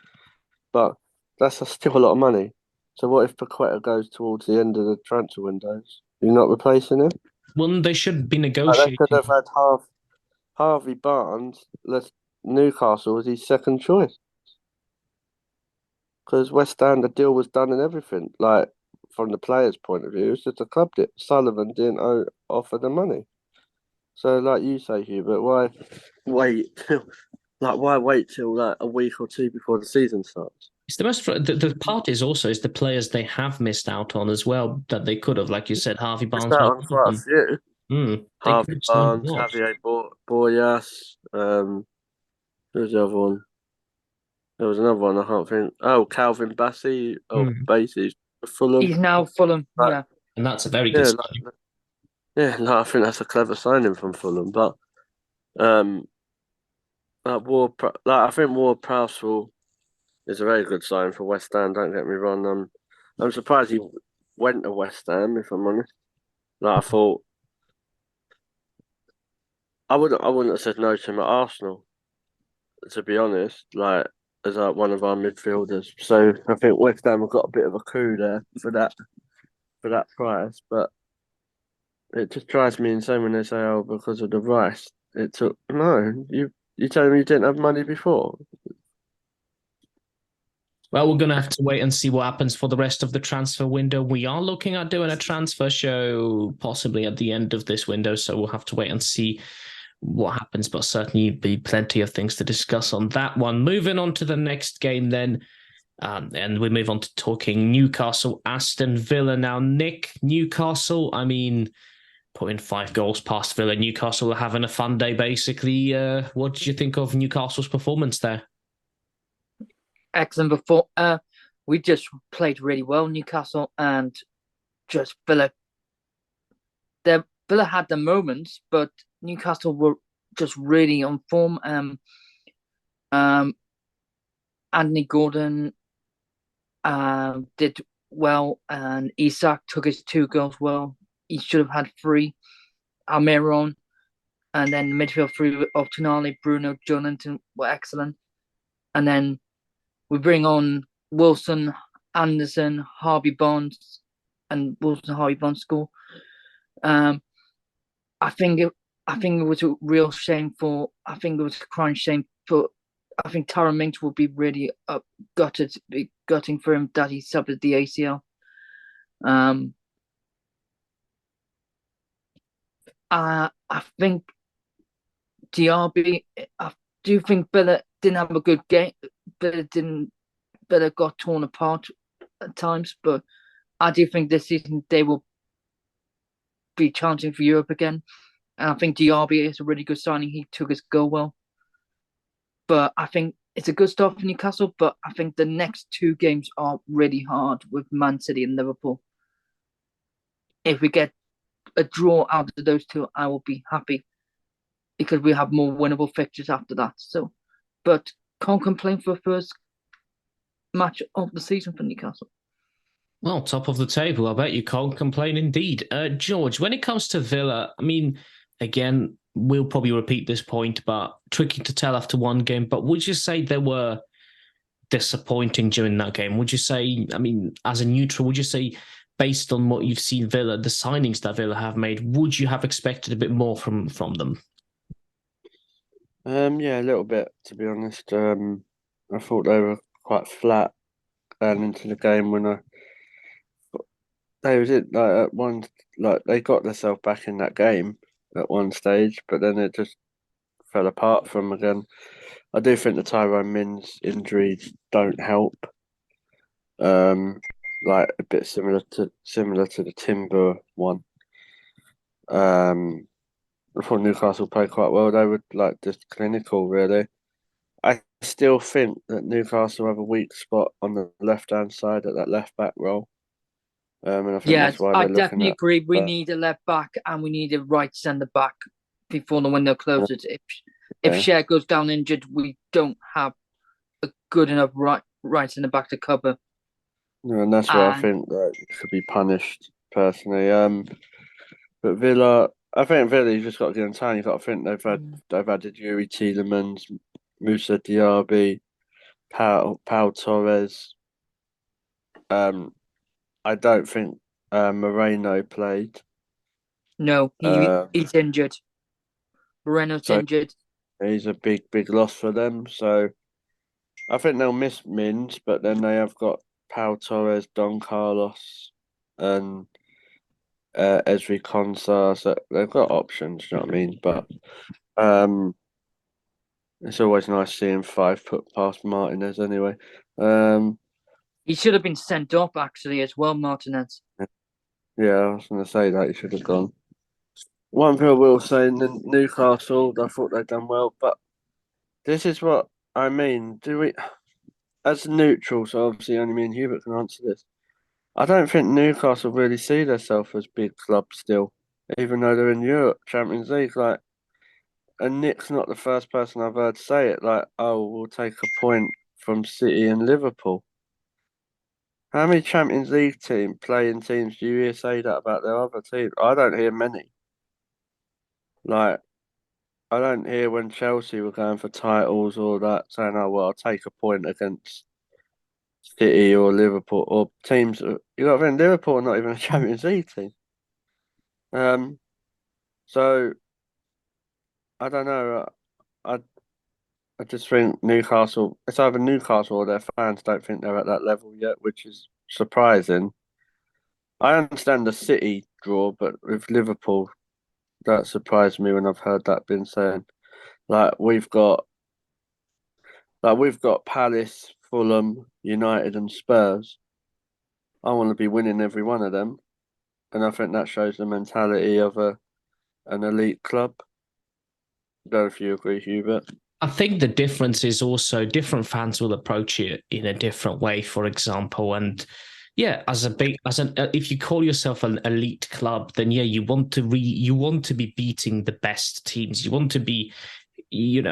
But that's still a lot of money. So what if Paqueta goes towards the end of the transfer windows? You're not replacing him? Well, they should be Like negotiating. they could have had Harvey Barnes. Newcastle was his second choice because West Ham, the deal was done and everything. Like from the players' point of view, it's just a club did. Sullivan didn't offer the money. So, like you say, Hubert, why wait till like a week or two before the season starts? It's the part is also is the players they have missed out on as well that they could have, like you said, Harvey Missed Barnes. out on quite a few. They could Harvey have signed Barnes, a lot. Javier Boyas. Who was the other one? There was another one I can't think. Oh, Calvin Bassey. Oh, Bassey. Fulham. He's now Fulham. Like, yeah. And that's a very good signing. I think that's a clever signing from Fulham. But I think Ward Prowse is a very good sign for West Ham. Don't get me wrong. I'm surprised he went to West Ham. If I'm honest, like I thought, I wouldn't have said no to him at Arsenal. To be honest, like as one of our midfielders. So I think West Ham have got a bit of a coup there for that price. But it just drives me insane when they say, "Oh, because of the Rice, it took." No, you telling me you didn't have money before? Well, we're going to have to wait and see what happens for the rest of the transfer window. We are looking at doing a transfer show possibly at the end of this window, so we'll have to wait and see what happens, but certainly be plenty of things to discuss on that one. Moving on to the next game then, and we move on to talking Newcastle, Aston Villa. Now, Nick, Newcastle, I mean, putting 5 goals past Villa, Newcastle are having a fun day, basically. What did you think of Newcastle's performance there? Excellent before. We just played really well, Newcastle, and just Villa. Villa had the moments, but Newcastle were just really on form. Anthony Gordon did well, and Isak took his 2 goals well. He should have had 3. Almiron, and then the midfield 3 of Tonali, Bruno, Jonathan were excellent. And then we bring on Wilson, Anderson, Harvey Barnes, and Wilson, Harvey Barnes score. I think it was a real shame for. I think it was a crying shame for. I think Tyrone Mings will be really gutting for him that he suffered the ACL. I think DRB. I do think Villa didn't have a good game. Villa got torn apart at times, but I do think this season they will be challenging for Europe again. And I think DRB is a really good signing. He took his goal well. But I think it's a good start for Newcastle, but I think the next two games are really hard with Man City and Liverpool. If we get a draw out of those two, I will be happy because we have more winnable fixtures after that. So, but can't complain for the first match of the season for Newcastle. Well, top of the table. I bet you can't complain indeed. George, when it comes to Villa, I mean, again, we'll probably repeat this point, but tricky to tell after one game. But would you say they were disappointing during that game? Would you say, I mean, as a neutral, would you say, based on what you've seen Villa, the signings that Villa have made, would you have expected a bit more from them? Yeah, a little bit, to be honest. I thought they were quite flat going into the game when they was it like at one like they got themselves back in that game at one stage, but then it just fell apart from again. I do think the Tyrone Mings injuries don't help. Like a bit similar to the Timber one. I thought Newcastle played quite well. They were like just clinical, really. I still think that Newcastle have a weak spot on the left hand side at that left back role. And I think that's Yes, why I they're looking definitely at. agree. We need a left back and we need a right centre back before the window closes. If Yeah, Share goes down injured, we don't have a good enough right centre back to cover. and that's where I And think that it should be punished personally. But Villa, I think Villa, you just got to get in time. You got to think they've added Yuri Tielemans, Musa Diaby, Pau Torres. I don't think Moreno played. no, he's injured. Moreno's So injured. he's a big loss for them. So I think they'll miss Mins, but then they have got Pau Torres, Don Carlos, and Ezri Konsa. So they've got options, you know what I mean? But um, it's always nice seeing five put past Martinez anyway. Um, He should have been sent off actually as well, Martinez. yeah, I was going to say that he should have gone. One thing I will say, in Newcastle, I thought they'd done well, but this is what I mean. Do we, as neutral, so obviously only me and Hubert can answer this. I don't think Newcastle really see themselves as big clubs still, even though they're in Europe, Champions League. Like, and Nick's not the first person I've heard say it. Like, oh, we'll take a point from City and Liverpool. How many Champions League playing teams do you hear say that about their other teams? I don't hear many. Like, I don't hear when Chelsea were going for titles or that saying, "Oh well, I'll take a point against City or Liverpool or teams." You got to think Liverpool are not even a Champions League team. Um, so I don't know. I I just think Newcastle. It's either Newcastle or their fans don't think they're at that level yet, which is surprising. I understand the City draw, but with Liverpool, that surprised me when I've heard that been saying. Like we've got Palace, Fulham, United, and Spurs. I want to be winning every one of them, and I think that shows the mentality of an elite club. I don't know if you agree, Hubert. I think the difference is also different fans will approach it in a different way, for example. And yeah, if you call yourself an elite club, then yeah, you want to be beating the best teams. You want to be, you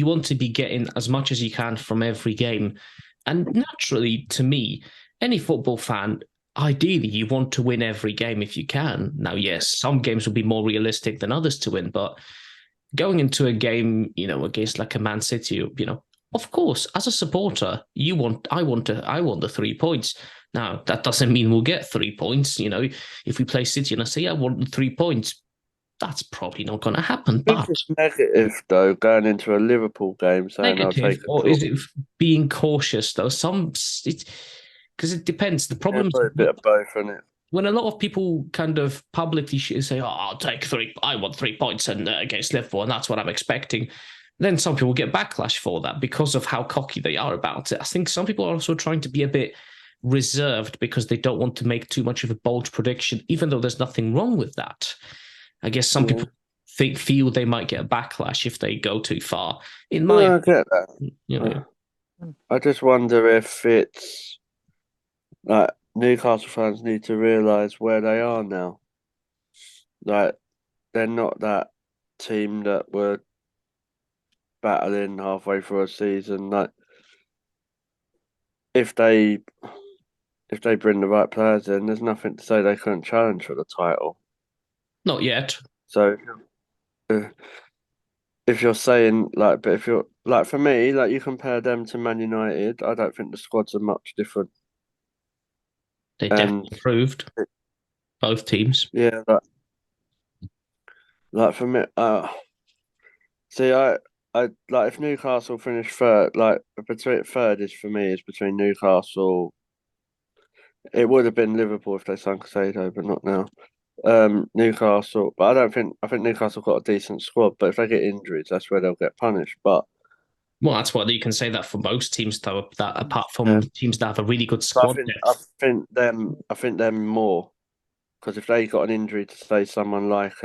want to be getting as much as you can from every game. And naturally, to me, any football fan, ideally, you want to win every game if you can. Now, yes, some games will be more realistic than others to win, but going into a game, against like a Man City, of course, as a supporter, I want the 3 points. Now, that doesn't mean we'll get 3 points. If we play City and I say I want the 3 points, that's probably not going to happen. I think But it's negative though, going into a Liverpool game saying I'll negative, take a or draw. is it being cautious though? Because it depends. The Yeah, problems probably a bit of both, isn't it? when a lot of people kind of publicly say, "Oh, I want 3 points and against Liverpool, and that's what I'm expecting," then some people get backlash for that because of how cocky they are about it. I think some people are also trying to be a bit reserved because they don't want to make too much of a bold prediction, even though there's nothing wrong with that. I guess some people feel they might get a backlash if they go too far. I get that. I just wonder if it's like Newcastle fans need to realise where they are now. Like they're not that team that were battling halfway through a season. Like if they bring the right players in, there's nothing to say they couldn't challenge for the title. Not yet. So if you're saying but if you're for me, you compare them to Man United, I don't think the squads are much different. They definitely improved, both teams. Yeah, for me, see, I if Newcastle finish third, between third is for me is between Newcastle. It would have been Liverpool if they signed Casado, but not now. Newcastle, but I think Newcastle got a decent squad, but if they get injuries, that's where they'll get punished. But that's what you can say that for most teams, though. That apart from teams that have a really good squad, I think them more because if they got an injury to say someone like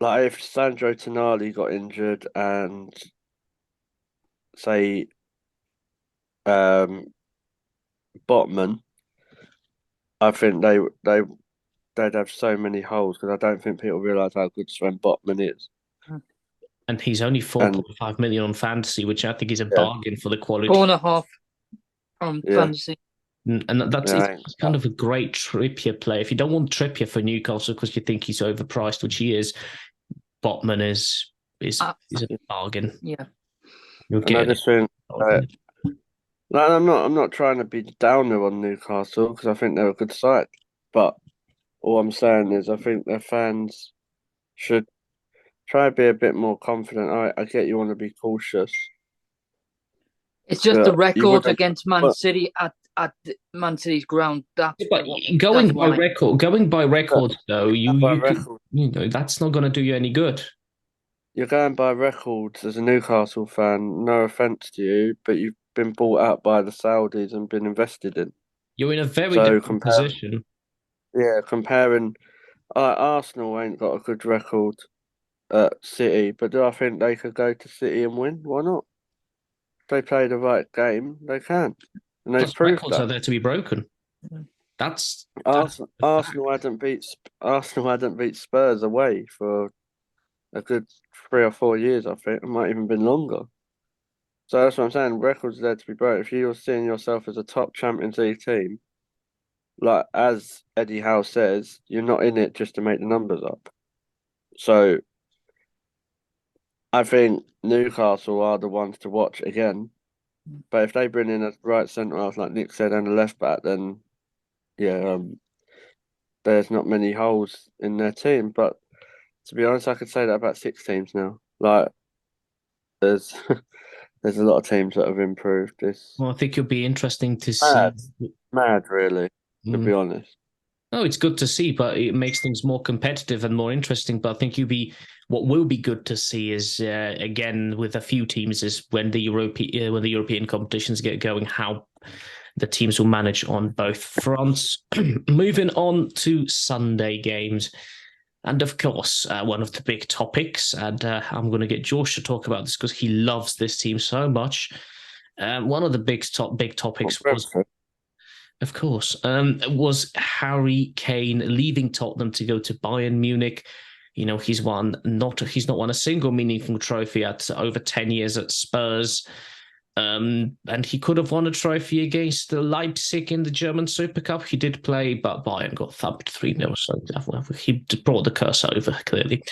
if Sandro Tonali got injured and say Botman, I think they'd have so many holes because I don't think people realise how good Sven Botman is. And he's only 4.5 million on fantasy, which I think is a bargain for the quality. 4.5 on fantasy. And that's kind of a great Trippier play. If you don't want Trippier for Newcastle because you think he's overpriced, which he is, Botman is a bargain. Yeah. You'll get I just think I'm not trying to be downer on Newcastle because I think they're a good side. But all I'm saying is I think their fans should try to be a bit more confident. I get you want to be cautious. It's just the record against Man City at Man City's ground. Going by record, though, you know that's not going to do you any good. You're going by records as a Newcastle fan. No offense to you, but you've been bought out by the Saudis and been invested in. You're in a very different position. Yeah, comparing. Arsenal ain't got a good record at City, but do I think they could go to City and win? Why not? If they play the right game, they can. And they proved records that. Are there to be broken. Arsenal hadn't beat Spurs away for a good 3 or 4 years, I think. It might even been longer. So that's what I'm saying. Records are there to be broken. If you're seeing yourself as a top Champions League team, as Eddie Howe says, you're not in it just to make the numbers up. So I think Newcastle are the ones to watch again. But if they bring in a right centre half, like Nick said, and a left back, then there's not many holes in their team. But to be honest, I could say that about 6 teams now. There's a lot of teams that have improved. Well, I think it'll be interesting to see. Mad, really, to be honest. Oh, it's good to see, but it makes things more competitive and more interesting. But I think what will be good to see is again with a few teams is when the European competitions get going, how the teams will manage on both fronts. Moving on to Sunday games. And of course, one of the big topics, and I'm going to get George to talk about this because he loves this team so much. One of the big topics was Harry Kane leaving Tottenham to go to Bayern Munich. You know, he's not won a single meaningful trophy at over 10 years at Spurs. And he could have won a trophy against Leipzig in the German Super Cup. He did play, but Bayern got thumped 3-0. So he brought the curse over, clearly.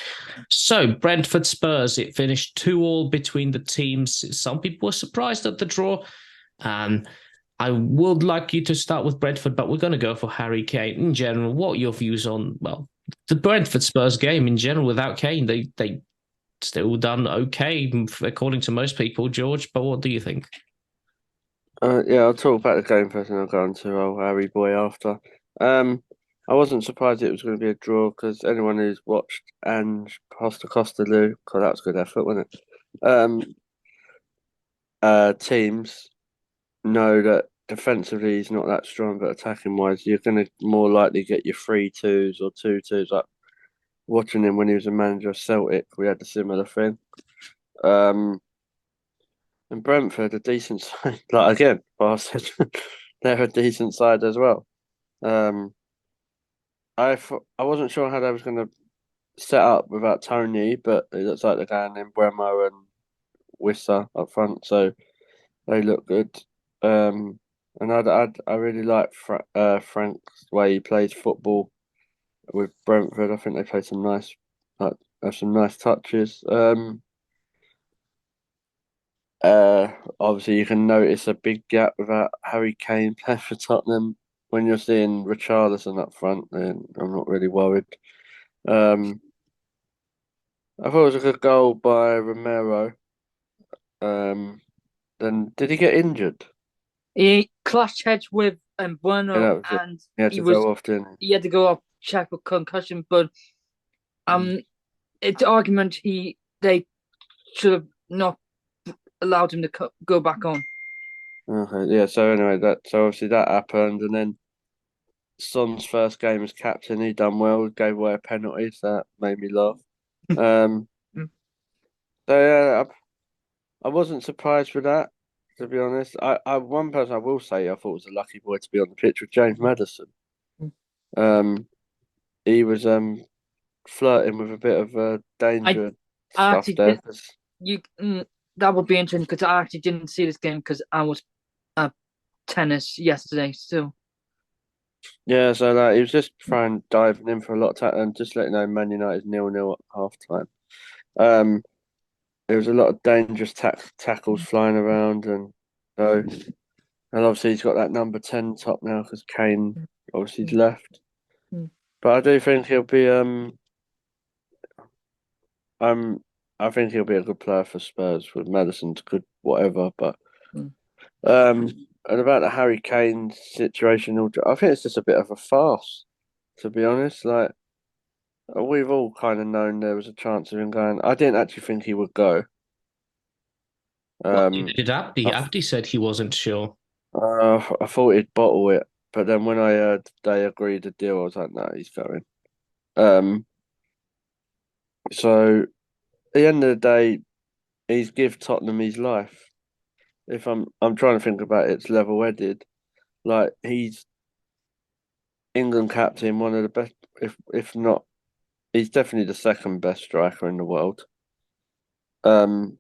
So, Brentford Spurs, it finished 2-2 between the teams. Some people were surprised at the draw. I would like you to start with Brentford, but we're going to go for Harry Kane. In general, what are your views on, the Brentford Spurs game in general without Kane? They still done okay, according to most people, George, but what do you think? Yeah, I'll talk about the game first, and I'll go on to old Harry Boy after. Um, I wasn't surprised it was going to be a draw because anyone who's watched Ange Costa-Costa-Lu, God, that was good effort, wasn't it? Teams know that defensively he's not that strong, but attacking wise, you're going to more likely get your 3-2s or 2-2s. Like watching him when he was a manager of Celtic, we had a similar thing. And Brentford, a decent side. Like again, bastard, they're a decent side as well. Um, I wasn't sure how they was going to set up without Tony, but it looks like they're going in Bremo and Wissa up front, so they look good. And I really like Frank's way he plays football with Brentford. I think they play some nice, like, have some nice touches. Obviously you can notice a big gap without Harry Kane playing for Tottenham. When you're seeing Richarlison up front, then I'm not really worried. Um, I thought it was a good goal by Romero. Then did he get injured? He clashed heads with Yeah, Bueno, that was it. and He had to go off, didn't he had to go off check with concussion. But he? it's argument they should have not allowed him to go back on. Okay, yeah. So anyway, so obviously that happened, and then Son's first game as captain, he done well. Gave away a penalty, so that made me laugh. Um, Mm. so yeah, I wasn't surprised with that, to be honest. One person I will say I thought was a lucky boy to be on the pitch with James Maddison. Mm. He was flirting with a bit of I danger stuff actually there. you that would be interesting because I actually didn't see this game because I was at tennis yesterday. So Yeah, so like he was just diving in for a lot of time, and just letting know Man United 0-0 at half time. Um, there was a lot of dangerous tackles flying around, and so and obviously he's got that number 10 top now because Kane obviously's left. Mm. But I do think he'll be um I think he'll be a good player for Spurs. With Madison's good, whatever. But Mm. and about the Harry Kane situation, I think it's just a bit of a farce, to be honest. Like we've all kind of known there was a chance of him going. I didn't actually think he would go. Well, Um, did Abdi? I, Abdi said he wasn't sure. I thought he'd bottle it, but then when I heard they agreed a deal, I was like, no, he's going. Um, so at the end of the day, he's give Tottenham his life. If I'm trying to think about it, it's level-headed. Like he's England captain, one of the best, if not, he's definitely the second best striker in the world. And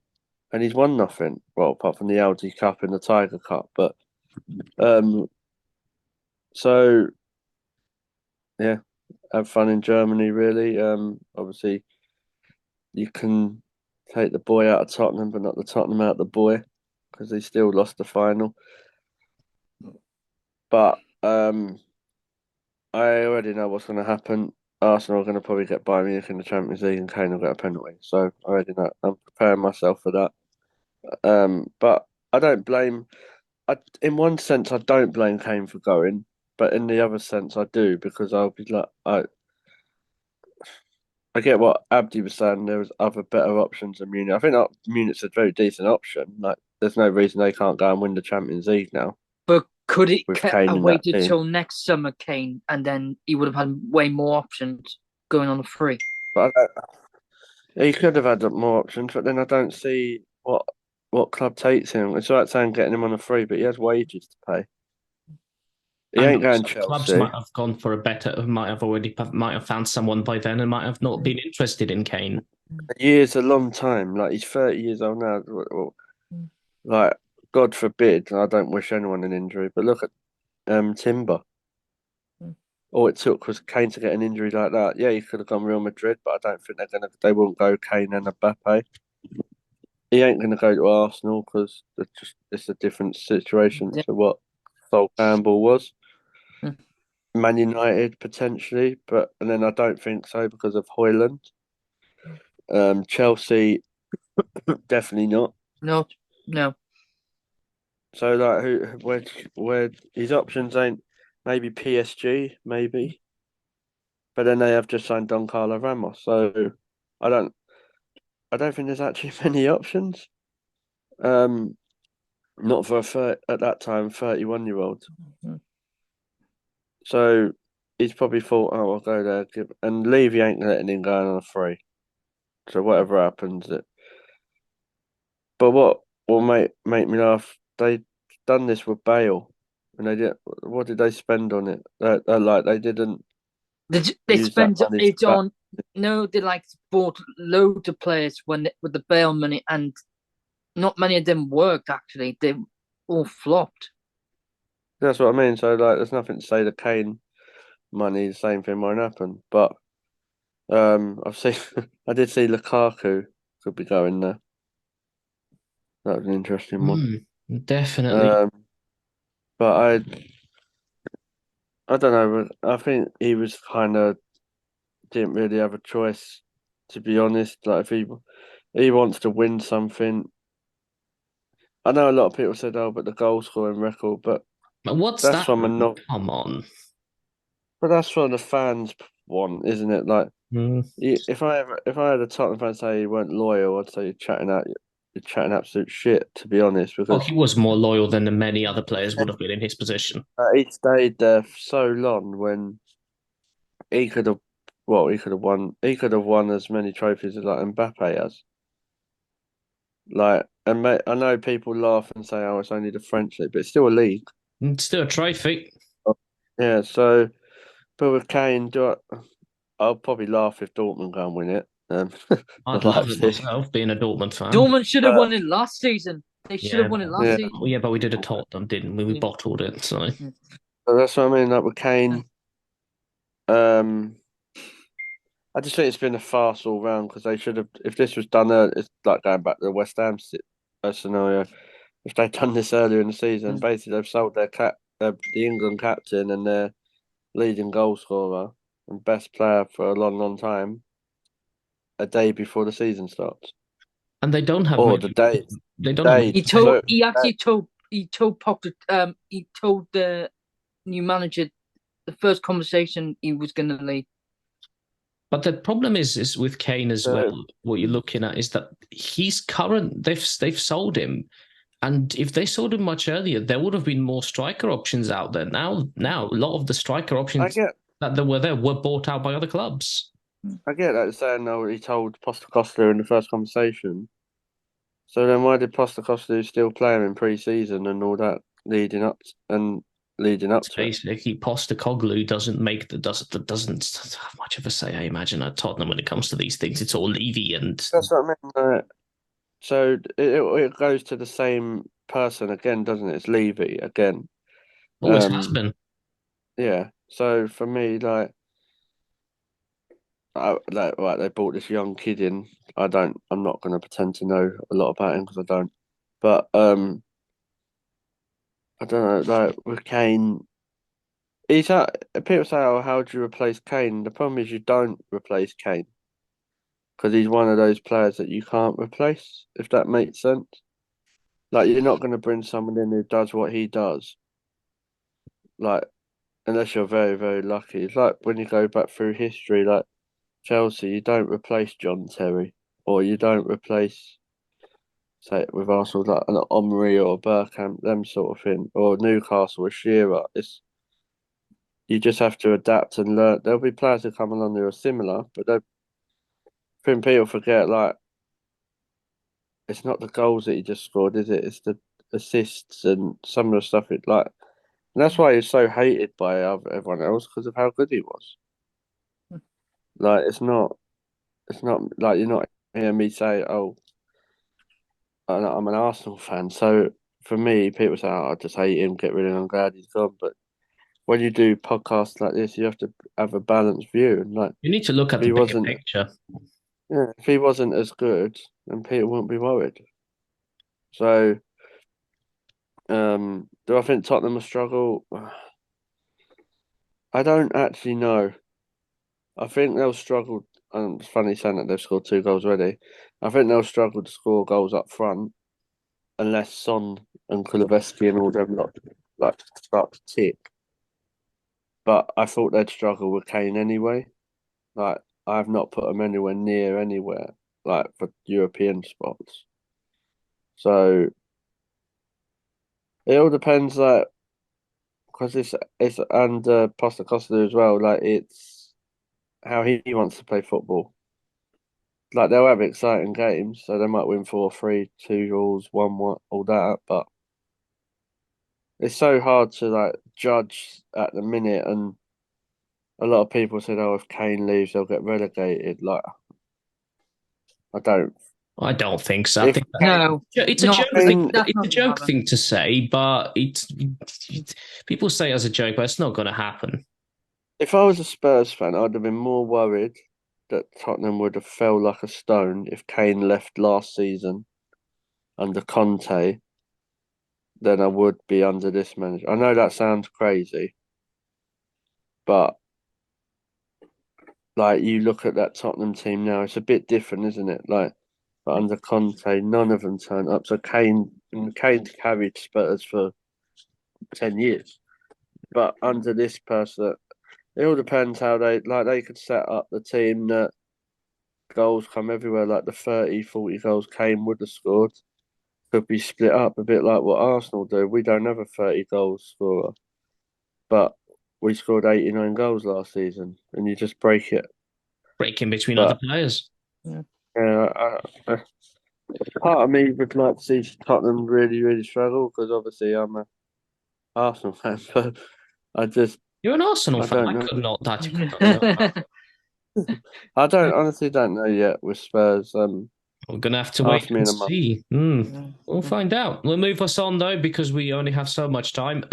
he's won nothing. Well, apart from the LG Cup and the Tiger Cup, but um, so yeah, have fun in Germany. Really, obviously you can take the boy out of Tottenham, but not the Tottenham out of the boy because they still lost the final. But I already know what's going to happen. Arsenal are going to probably get Bayern Munich in the Champions League, and Kane will get a penalty. So I already know. I'm preparing myself for that. But I don't blame. In one sense, I don't blame Kane for going, but in the other sense, I do because I'll be like, I get what Abdi was saying. There was other better options than Munich. I think that Munich's a very decent option. Like, there's no reason they can't go and win the Champions League now but could it with Kane have in that waited team. till next summer, Kane, and then he would have had way more options going on a free? But he could have had more options. But then I don't see what club takes him. It's like saying getting him on a free, but he has wages to pay. He And ain't going also clubs Chelsea. might have gone for a better, might have found someone by then, and might have not been interested in Kane. A year's a long time. Like he's 30 years old now. Like God forbid, I don't wish anyone an injury. But look at Timber. All it took was Kane to get an injury like that. Yeah, he could have gone Real Madrid, but I don't think they won't go Kane and Mbappe. He ain't gonna go to Arsenal because it's a different situation Yeah. to what Sol Campbell was. Mm. Man United potentially, and then I don't think so because of Hoyland. Chelsea definitely not. No, no. So like, where his options ain't maybe PSG, maybe, but then they have just signed Don Carlo Ramos. So I don't I don't think there's actually many options. Not for at that time 31-year-old. Mhm. So he's probably thought, oh, I'll go there, and Levy ain't letting him go on a free. So whatever happens, but what will make me laugh? They done this with Bale, and they did. What did they spend on it? Like they didn't They use that spent money it back. on. No, they like bought loads of players with the bail money, and not many of them worked. Actually, they all flopped. That's what I mean. So like, there's nothing to say the Kane money, the same thing won't happen. But I've seen, I did see Lukaku could be going there. That was an interesting one. Definitely. Um, but I don't know. I think he was kind of didn't really have a choice, to be honest. Like if he wants to win something. I know a lot of people said, "Oh, but the goal scoring record," but But what's that's that? from a not. Come on. But that's what the fans want, isn't it? Like, Mm. if I had a Tottenham fan say you weren't loyal, I'd say you're chatting absolute shit. To be honest, Oh, because he was more loyal than many other players would have been in his position. he stayed there for so long when he could have. Well, he could have won. He could have won as many trophies as like Mbappe has. Like, and mate, I know people laugh and say, "Oh, it's only the French league," but it's still a league. It's still a trophy. Yeah. So, but with Kane, I'll probably laugh if Dortmund go and win it. I'd love it Leipzig. myself, being a Dortmund fan. Dortmund should have But won it last season. They should have Yeah, won it last yeah, season. yeah, but we did a Tottenham, didn't we? We Yeah. bottled it. So but that's what I mean. Like with Kane, um, I just think it's been a farce all round because they should have. If this was done, it's like going back to the West Ham scenario. If they'd done this earlier in the season, Mm. basically they've sold the England captain and their leading goal scorer and best player for a long, long time a day before the season starts, and they don't have or many. They the don't have day. many. So He actually told Potter he told the new manager the first conversation he was going to leave. But the problem is with Kane as well. so What you're looking at is that he's current. They've sold him, and if they sold him much earlier, there would have been more striker options out there. Now a lot of the striker I options get that were there were bought out by other clubs. I get that saying though he told Postecoglou in the first conversation. So then why did Postecoglou still play him in pre-season and all that leading up It's to it? basically Postecoglou doesn't have much of a say. I imagine at Tottenham when it comes to these things. It's all Levy and That's what I mean. So it goes to the same person again, doesn't it? It's Levy again. always has Um, been. yeah. So for me, like they brought this young kid in. I'm not going to pretend to know a lot about him because I don't. But I don't know. Like with Kane, people say, "Oh, how do you replace Kane?" The problem is you don't replace Kane because he's one of those players that you can't replace. If that makes sense. Like you're not going to bring someone in who does what he does. Like unless you're very, very lucky. It's like when you go back through history, like Chelsea, you don't replace John Terry, or you don't replace, say, with Arsenal, like an Omri or Bergkamp, them sort of thing, or Newcastle with Shearer. You just have to adapt and learn. There'll be players who come along who are similar, but I think people forget, like, it's not the goals that he just scored, is it? It's the assists and some of the stuff and that's why he's so hated by everyone else because of how good he was. Like, it's not like you're not hearing me say, "Oh, I'm an Arsenal fan." So for me, people say, "Oh, I just hate him, get rid of him. I'm glad he's gone." But when you do podcasts like this, you have to have a balanced view. And like, You need to look if at the he bigger wasn't, picture. yeah, if he wasn't as good, then Peter wouldn't be worried. So, do I think Tottenham will struggle? I don't actually know. I think they'll struggle. It's funny saying that they've scored 2 goals already. I think they'll struggle to score goals up front unless Son and Kulusevski and all them lot like start to tick. But I thought they'd struggle with Kane anyway. Like I've not put them anywhere near anywhere like for European spots. So it all depends, like because it's under Postecoglou as well. Like it's how he wants to play football. Like they'll have exciting games, so they might win 4-3, 2-2, 1-1, all that. But it's so hard to like judge at the minute, and a lot of people said, "Oh, if Kane leaves, they'll get relegated." Like I don't think so. I if think No, it's a not joke really. thing. That's It's a not gonna joke happen. thing to say, but people say it as a joke, but it's not going to happen. if I was a Spurs fan, I'd have been more worried that Tottenham would have fell like a stone if Kane left last season under Conte than I would be under this manager. I know that sounds crazy, but like you look at that Tottenham team now, it's a bit different, isn't it? Like, but under Conte, none of them turn up. So Kane's carried Spurs for 10 years, but under this person, it all depends how they could set up the team that goals come everywhere. Like the 30, 40 goals Kane would have scored could be split up a bit like what Arsenal do. We don't have a 30 goals scorer, but we scored 89 goals last season, and you just break it. Breaking between other But players. yeah, part of me would like to see Tottenham really, really struggle because obviously I'm a Arsenal fan, but I just You're an Arsenal I fan. don't I know. could not that. I don't know that. I don't honestly don't know yet with Spurs. We're gonna have to wait Ask me and in a month. see. We'll find out. We'll move us on though because we only have so much time.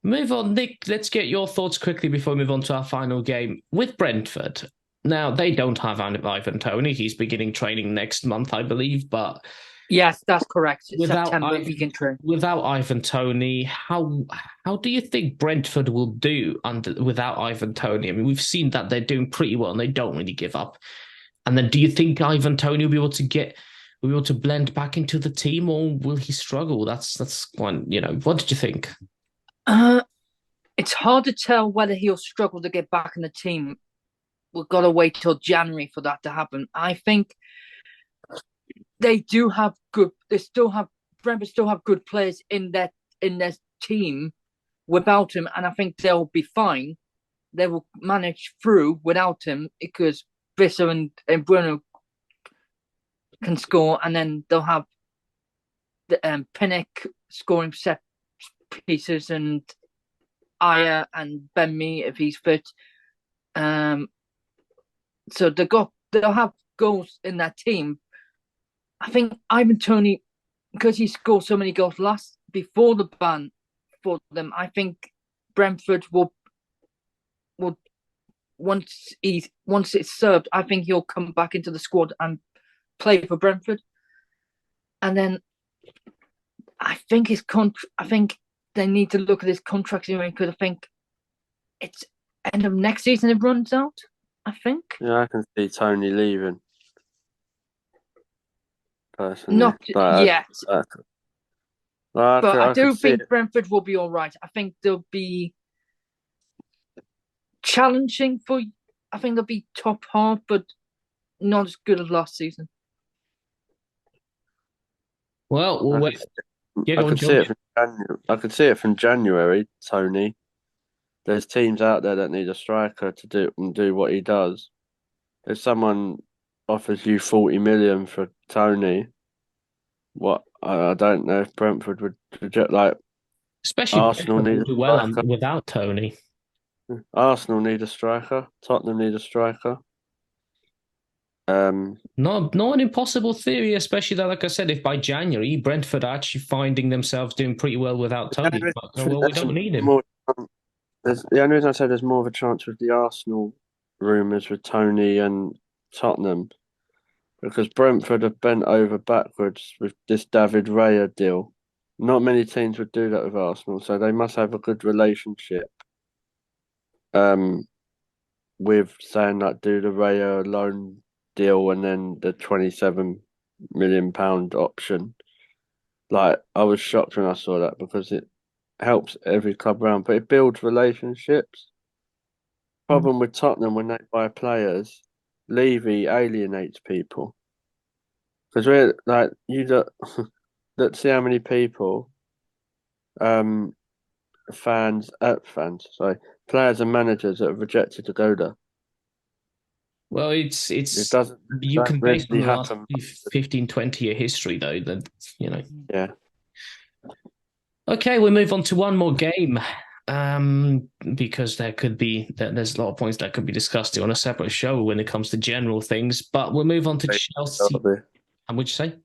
Move on, Nick. Let's get your thoughts quickly before we move on to our final game with Brentford. Now they don't have Ivan Toney. He's beginning training next month, I believe. But Yes, that's correct. without September Ivan, begin training. without Ivan Toney, how do you think Brentford will do without Ivan Toney? I mean, we've seen that they're doing pretty well and they don't really give up. And then, do you think Ivan Toney will be able to blend back into the team, or will he struggle? That's one. What did you think? Uh, it's hard to tell whether he'll struggle to get back in the team. We've got to wait till January for that to happen. I think they do have good. Brentford still have good players in their team without him, and I think they'll be fine. They will manage through without him because Visser and Bruno can score, and then they'll have Pinnock scoring set pieces and Aya and Ben Mee if he's fit. So they'll have goals in that team. I think Ivan Toney, because he scored so many goals before the ban for them, I think Brentford will once it's served, I think he'll come back into the squad and play for Brentford. And then I think I think they need to look at his contract anyway because I think it's end of next season it runs out. I think. Yeah, I can see Tony leaving. Personally, Not yet, but I do think Brentford will be all right. I think they'll be challenging for. I think they'll be top half, but not as good as last season. Well, we'll wait. I could see it from January. I could see it from January, Tony. There's teams out there that need a striker to do what he does. If someone offers you 40 million for Tony, what I don't know if Brentford would reject. Like, Especially Arsenal Brentford need will a do well striker. without Tony. Arsenal need a striker. Tottenham need a striker. Not an impossible theory, especially that, like I said, if by January Brentford are actually finding themselves doing pretty well without Tony, we don't need him. The only reason I say there's more of a chance with the Arsenal rumours with Tony and Tottenham because Brentford have bent over backwards with this David Raya deal. Not many teams would do that with Arsenal, so they must have a good relationship. With saying that do the Raya loan deal and then the £27 million option. like I was shocked when I saw that because it helps every club round, but it builds relationships. Problem with Tottenham when they buy players, Levy alienates people because we're like you look, let's see how many people, um, sorry, players and managers that have rejected to go there. Well, It it's doesn't you don't can base on really the last happen. 15, 20-year history though. That Yeah, Okay, we move on to one more game. Because there's a lot of points that could be discussed on a separate show when it comes to general things. But we'll move on to Chelsea. Derby. And would you say?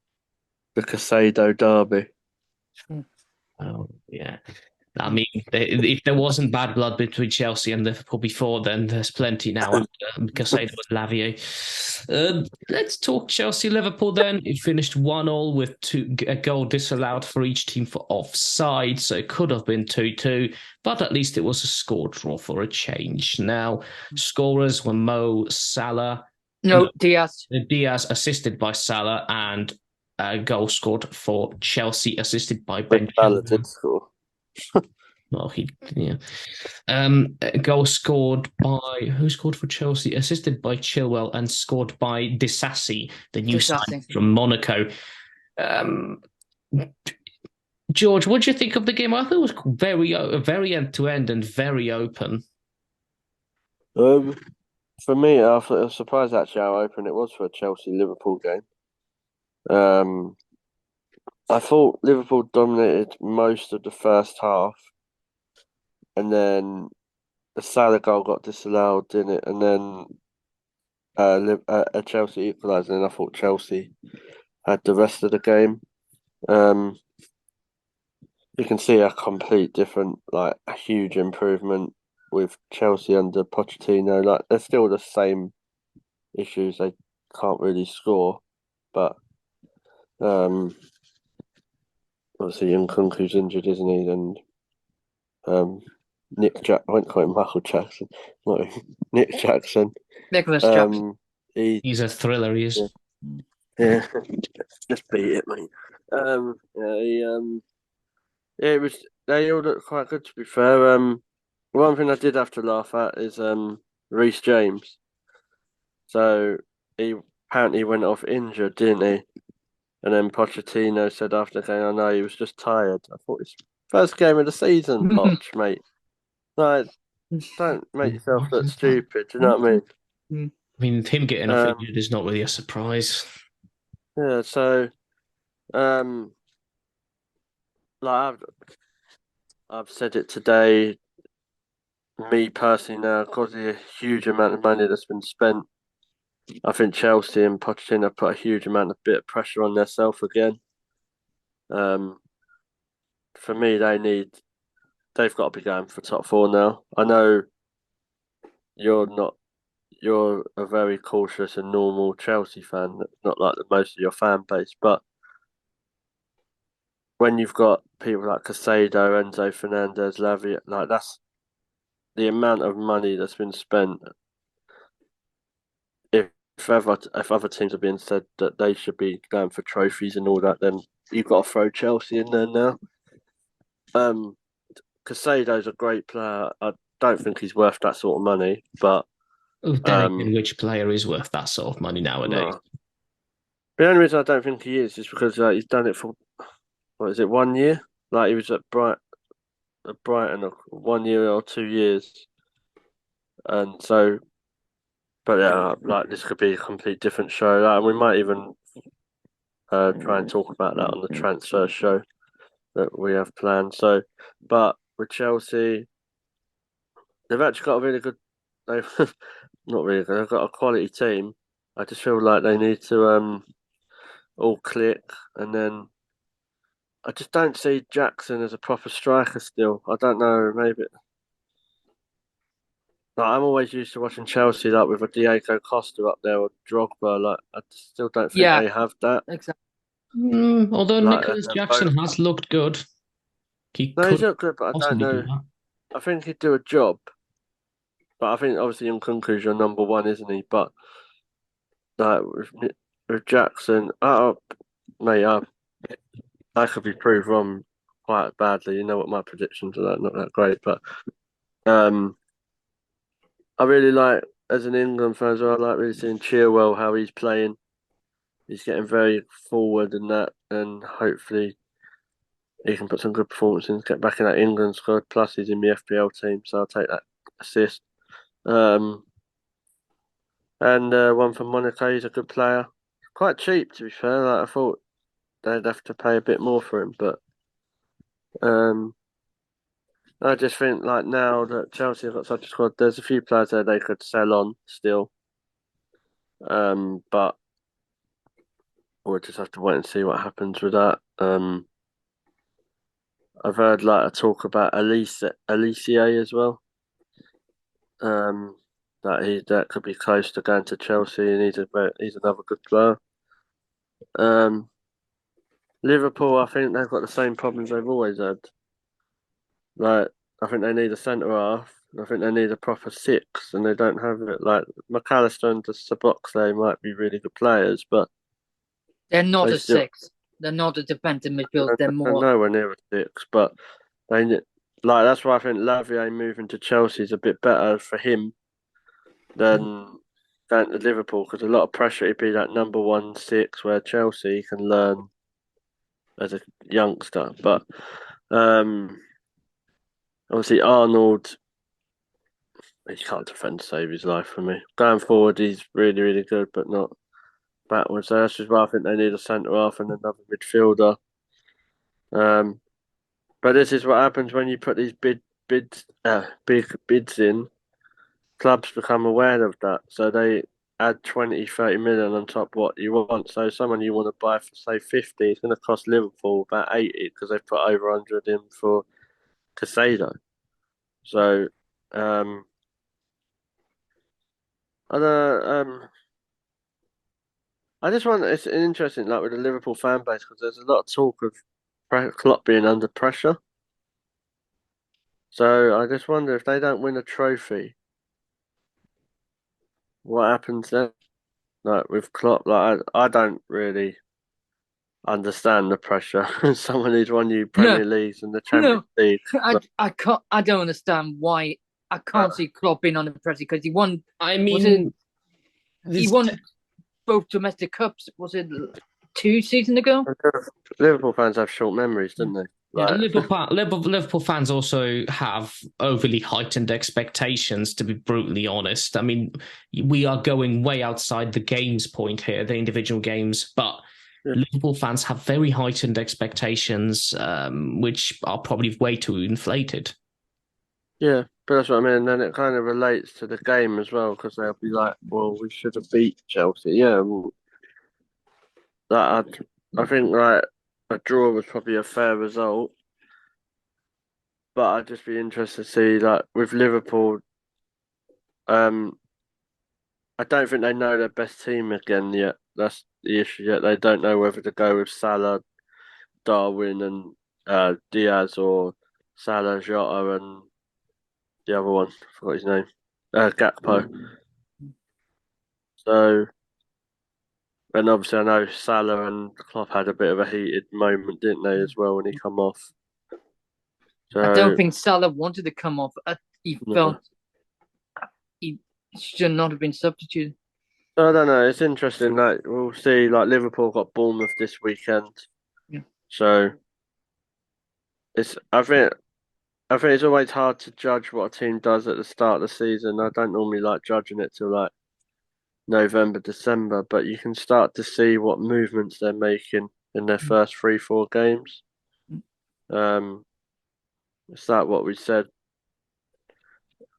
The Casado Derby. Oh, yeah. I mean, if there wasn't bad blood between Chelsea and Liverpool before, then there's plenty now after Casado and Lavier. Let's talk Chelsea-Liverpool then. It finished 1-1 with a goal disallowed for each team for offside, so it could have been 2-2, but at least it was a score draw for a change. Now, scorers were Mo Salah. No, Diaz. Diaz assisted by Salah, and a goal scored for Chelsea assisted by Ben Salah Chilwell. did score. Well, yeah. A goal scored by who scored for Chelsea? Assisted by Chilwell and scored by Disassi, the new signing from Monaco. George, what do you think of the game? I thought it was very end to end and very open. For me, I was surprised actually how open it was for a Chelsea Liverpool game. I thought Liverpool dominated most of the first half, and then the Salah goal got disallowed, didn't it? And then a Chelsea equalised, and I thought Chelsea had the rest of the game. You can see a complete different, like a huge improvement with Chelsea under Pochettino. Like they're still the same issues; they can't really score, but obviously Nkunku's injured, isn't he? And I went to call him Michael Jackson, no, Nick Jackson. Nicholas Jackson. He's a thriller, he is. Yeah, just beat it, mate. It was. They all looked quite good, to be fair. One thing I did have to laugh at is Reece James. So he apparently went off injured, didn't he? And then Pochettino said after the game, "I know he was just tired." I thought it's first game of the season, Poch, mate. Like, don't make yourself look stupid. Do you know what I mean? I mean, him getting off injured is not really a surprise. Yeah. So, like I've said it today. Me personally, now, because of the huge amount of money that's been spent, I think Chelsea and Pochettino put a huge amount of bit of pressure on themselves again. For me, they've got to be going for top four now. I know you're a very cautious and normal Chelsea fan, not like most of your fan base, but when you've got people like Casado, Enzo Fernandez, Lavia, like that's the amount of money that's been spent. If other teams are being said that they should be going for trophies and all that, then you've got to throw Chelsea in there now. Casado's a great player. I don't think he's worth that sort of money, but then again, which player is worth that sort of money nowadays? No. The only reason I don't think he is because he's done it for what is it, 1 year? Like he was at Brighton 1 year or 2 years, and so. But yeah, like this could be a complete different show. Like, and we might even try and talk about that on the transfer show that we have planned. So, but with Chelsea, they've actually got a really good. They've not really good. They've got a quality team. I just feel like they need to all click, and then I just don't see Jackson as a proper striker still. I don't know, maybe. Like, I'm always used to watching Chelsea like with a Diego Costa up there or Drogba. Like I still don't think they have that. Exactly. Although Like, Nicholas Jackson has looked good, he's looked good, but I don't know. I think he'd do a job, but I think obviously Nkunku's your number one, isn't he? But like with Jackson, mate, I could be proved wrong quite badly. You know what my predictions are, not that great, but um, I really like as an England fan as well. I like really seeing Chilwell how he's playing. He's getting very forward and that, and hopefully he can put some good performances, get back in that England squad. Plus, he's in the FPL team, so I'll take that assist. Um, and one from Monaco, he's a good player. Quite cheap, to be fair. Like I thought they'd have to pay a bit more for him, but um, I just think like now that Chelsea have got such a squad, there's a few players there they could sell on still. But we'll just have to wait and see what happens with that. I've heard like a talk about Alicia as well. That could be close to going to Chelsea, and he's another good player. Um, Liverpool, I think they've got the same problems they've always had. Like, I think they need a centre half. I think they need a proper six, and they don't have it. Like McAllister and Saboxley might be really good players, but They're not they a still six. They're not a defensive midfield. They're they're more. nowhere near a six. But like that's why I think Lavia moving to Chelsea is a bit better for him than going to Liverpool because a lot of pressure to be that number 1 6 where Chelsea can learn as a youngster. But obviously Arnold, he can't defend to save his life for me. Going forward, he's really, really good, but not backwards. So that's just why I think they need a centre half and another midfielder. But this is what happens when you put these big bids in. Clubs become aware of that, so they add 20, 30 million on top of what you want. So someone you want to buy for say 50, it's going to cost Liverpool about 80 because they've put over 100 in for Casado. So I don't I just want it's interesting like with the Liverpool fan base because there's a lot of talk of Klopp being under pressure. So I just wonder if they don't win a trophy, what happens then? Like with Klopp, like I don't really understand the pressure. Someone who's won you No, Premier Leagues and the no. Champions League. I can't. I don't understand why. I can't see Klopp being on the pressure because he won. I Was it? mean, He won both domestic cups. Was it 2 seasons ago? Liverpool fans have short memories, don't they? Yeah. Like, Liverpool fans also have overly heightened expectations, to be brutally honest. I mean, we are going way outside the games point here, the individual games, but yeah. Liverpool fans have very heightened expectations, which are probably way too inflated. Yeah, but that's what I mean. And then it kind of relates to the game as well because they'll be like, "Well, we should have beat Chelsea." Yeah, well, I think like a draw was probably a fair result, but I'd just be interested to see like with Liverpool. Um, I don't think they know their best team again yet. That's the issue yet. They don't know whether to go with Salah, Darwin, and Diaz or Salah, Jota, and the other one. I forgot his name. Gakpo. So, and obviously I know Salah and Klopp had a bit of a heated moment, didn't they, as well when he come off. So I don't think Salah wanted to come off. He felt he should not have been substituted. I don't know. It's interesting. Like we'll see. Like Liverpool got Bournemouth this weekend. Yeah. So it's. I think it's always hard to judge what a team does at the start of the season. I don't normally like judging it till like November, December, but you can start to see what movements they're making in their first 3, 4 games. It's like what we said.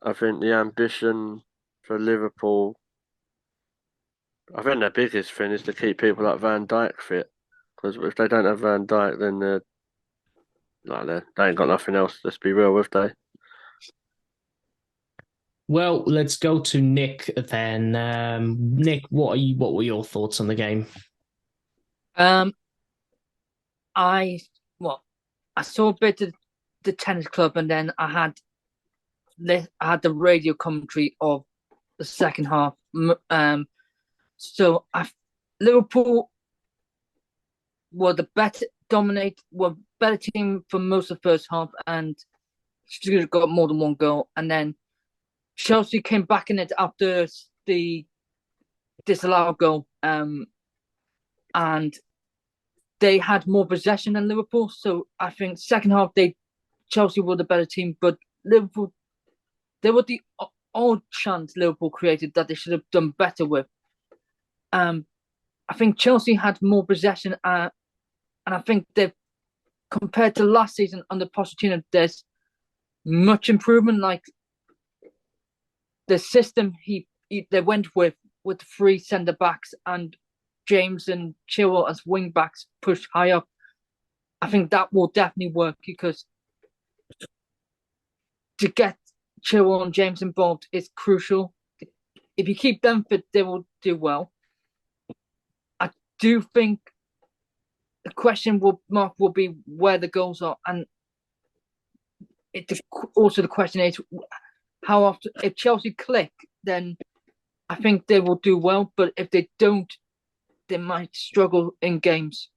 I think the ambition for Liverpool, I think their biggest thing is to keep people like Van Dijk fit. Because if they don't have Van Dijk, then they ain't got nothing else. Let's be real, have they? Well, let's go to Nick then. Nick, what were your thoughts on the game? I saw a bit of the tennis club, and then I had the radio commentary of the second half. So Liverpool were the were better team for most of the first half and should have got more than one goal. And then Chelsea came back in it after the disallowed goal. And they had more possession than Liverpool. So I think second half Chelsea were the better team, but Liverpool, they were the odd chance Liverpool created that they should have done better with. I think Chelsea had more possession, and I think they've compared to last season under Pochettino, there's much improvement. Like the system they went with three centre backs and James and Chilwell as wing backs pushed high up. I think that will definitely work because to get Chilwell and James involved is crucial. If you keep them fit, they will do well. I do think the question will be where the goals are, and also the question is how often. If Chelsea click, then I think they will do well. But if they don't, they might struggle in games.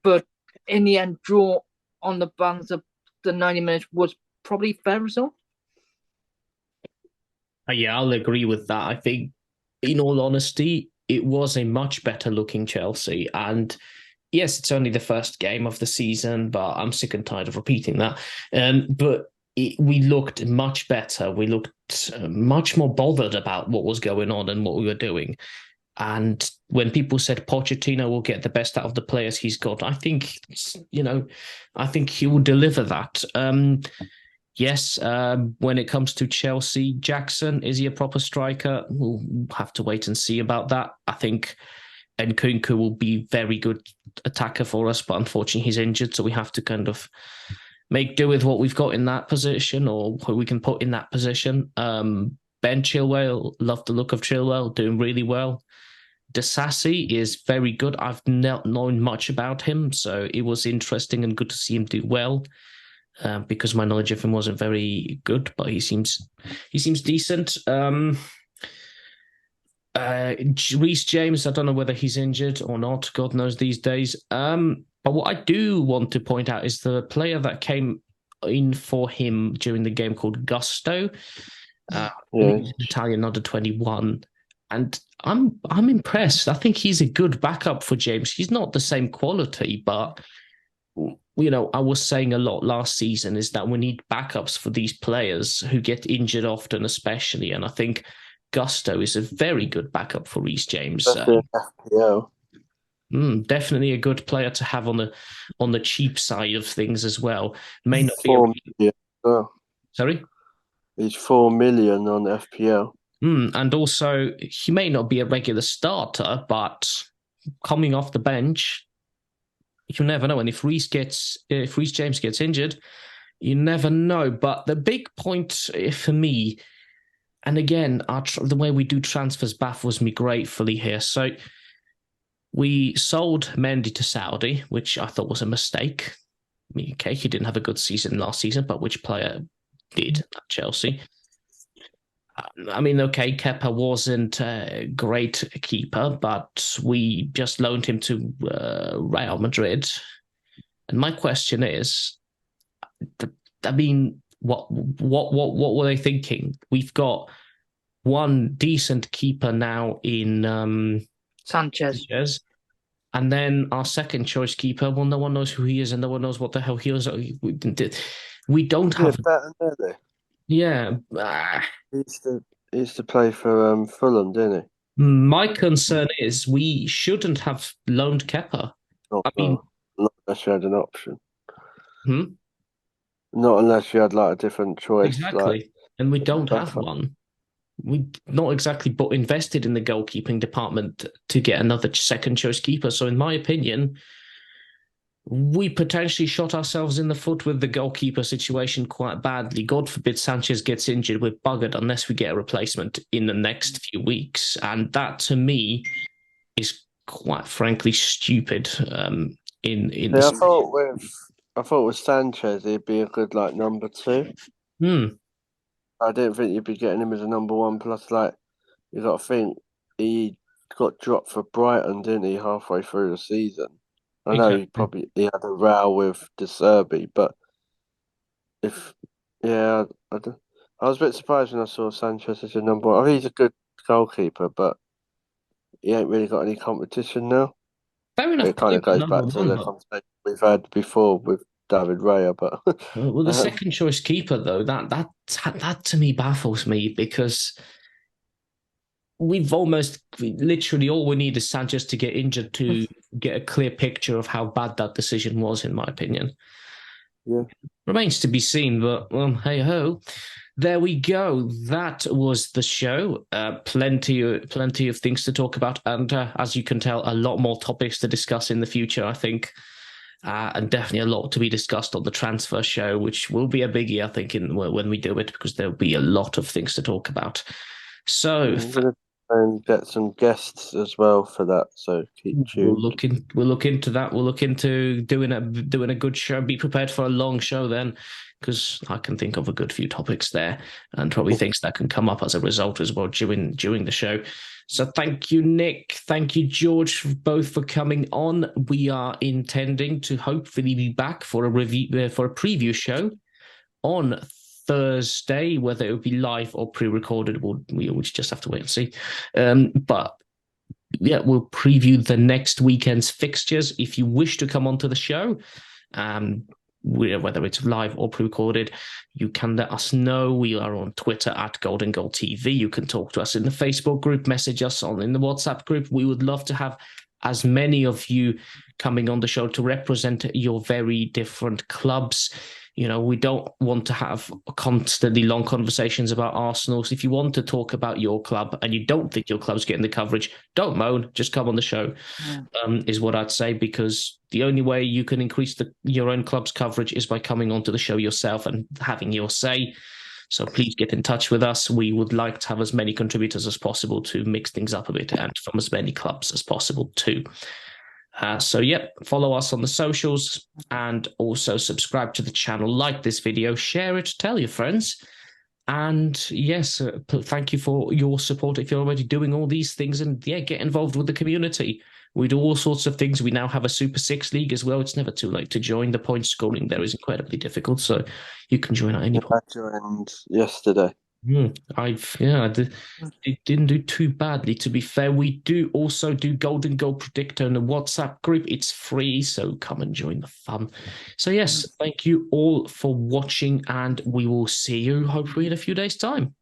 But in the end, draw on the balance of the 90 minutes was probably a fair result. Yeah, I'll agree with that. I think, in all honesty, it was a much better looking Chelsea. And yes, it's only the first game of the season, but I'm sick and tired of repeating that. But we looked much better. We looked much more bothered about what was going on and what we were doing. And when people said Pochettino will get the best out of the players he's got, I think, I think he will deliver that. Yes, when it comes to Chelsea, Jackson, is he a proper striker? We'll have to wait and see about that. I think Nkunku will be very good attacker for us, but unfortunately he's injured, so we have to kind of make do with what we've got in that position or who we can put in that position. Ben Chilwell, love the look of Chilwell, doing really well. Disasi is very good. I've not known much about him, so it was interesting and good to see him do well. Because my knowledge of him wasn't very good, but he seems decent. Reece James, I don't know whether he's injured or not. God knows these days. But what I do want to point out is the player that came in for him during the game called Gusto. Italian under 21. And I'm impressed. I think he's a good backup for James. He's not the same quality, but I was saying a lot last season is that we need backups for these players who get injured often, especially. And I think Gusto is a very good backup for Reece James. Definitely a good player to have on the cheap side of things as well. May not be. Sorry? He's 4 million on FPL. And also, he may not be a regular starter, but coming off the bench, you never know. And if Reece James gets injured, you never know. But the big point for me, and again, the way we do transfers baffles me gratefully here. So we sold Mendy to Saudi, which I thought was a mistake. I mean, okay, he didn't have a good season last season, but which player did at Chelsea? I mean, okay, Kepa wasn't a great keeper, but we just loaned him to Real Madrid. And my question is, I mean, what were they thinking? We've got one decent keeper now in Sanchez. And then our second choice keeper, well, no one knows who he is and no one knows what the hell he is. We don't have... Yeah. He used to play for Fulham, didn't he? My concern is we shouldn't have loaned Kepa. Not unless you had an option. Hmm? Not unless you had like a different choice. Exactly. And we don't have one. We not exactly but invested in the goalkeeping department to get another second choice keeper. So in my opinion, we potentially shot ourselves in the foot with the goalkeeper situation quite badly. God forbid Sanchez gets injured, we're buggered unless we get a replacement in the next few weeks. And that, to me, is quite frankly stupid. I thought with Sanchez, he'd be a good number 2. I didn't think you'd be getting him as a number 1. Plus, you got to think he got dropped for Brighton, didn't he, halfway through the season? I know Exactly. he had a row with De Serbi, but if yeah, I was a bit surprised when I saw Sanchez as your number one. I think he's a good goalkeeper, but he ain't really got any competition now. Fair enough. It Put kind him of at goes number back to one, the but conversation we've had before with David Raya, but well, the um, second choice keeper though, that to me baffles me because we've almost literally all we need is Sanchez to get injured to get a clear picture of how bad that decision was, in my opinion. yeah, Remains to be seen, but well, hey ho. There we go. That was the show. Plenty of things to talk about, and as you can tell, a lot more topics to discuss in the future. I think, and definitely a lot to be discussed on the transfer show, which will be a biggie. I think when we do it, because there'll be a lot of things to talk about. So I'm gonna try and get some guests as well for that. So keep tuned. We'll look into that. We'll look into doing a good show. Be prepared for a long show then, because I can think of a good few topics there, and probably things that can come up as a result as well during the show. So thank you, Nick. Thank you, George, both for coming on. We are intending to hopefully be back for a review for a preview show on Thursday. Whether it will be live or pre-recorded, we'll just have to wait and see. But yeah, we'll preview the next weekend's fixtures. If you wish to come onto the show, um, whether it's live or pre-recorded, you can let us know. We are on Twitter at Golden Goal TV. You can talk to us in the Facebook group, message us in the WhatsApp group. We would love to have as many of you coming on the show to represent your very different clubs. You know, we don't want to have constantly long conversations about Arsenal. So if you want to talk about your club and you don't think your club's getting the coverage, don't moan, just come on the show, is what I'd say, because the only way you can increase your own club's coverage is by coming onto the show yourself and having your say. So please get in touch with us. We would like to have as many contributors as possible to mix things up a bit, and from as many clubs as possible too. So yeah, follow us on the socials and also subscribe to the channel, like this video, share it, tell your friends. And yes, thank you for your support if you're already doing all these things, and yeah, get involved with the community. We do all sorts of things. We now have a Super Six League as well. It's never too late to join. The point scoring there is incredibly difficult, so you can join at any point. I joined yesterday. It didn't do too badly, to be fair. We do also do Golden Goal Predictor in the WhatsApp group. It's free, so come and join the fun. So yes, thank you all for watching, and we will see you hopefully in a few days' time.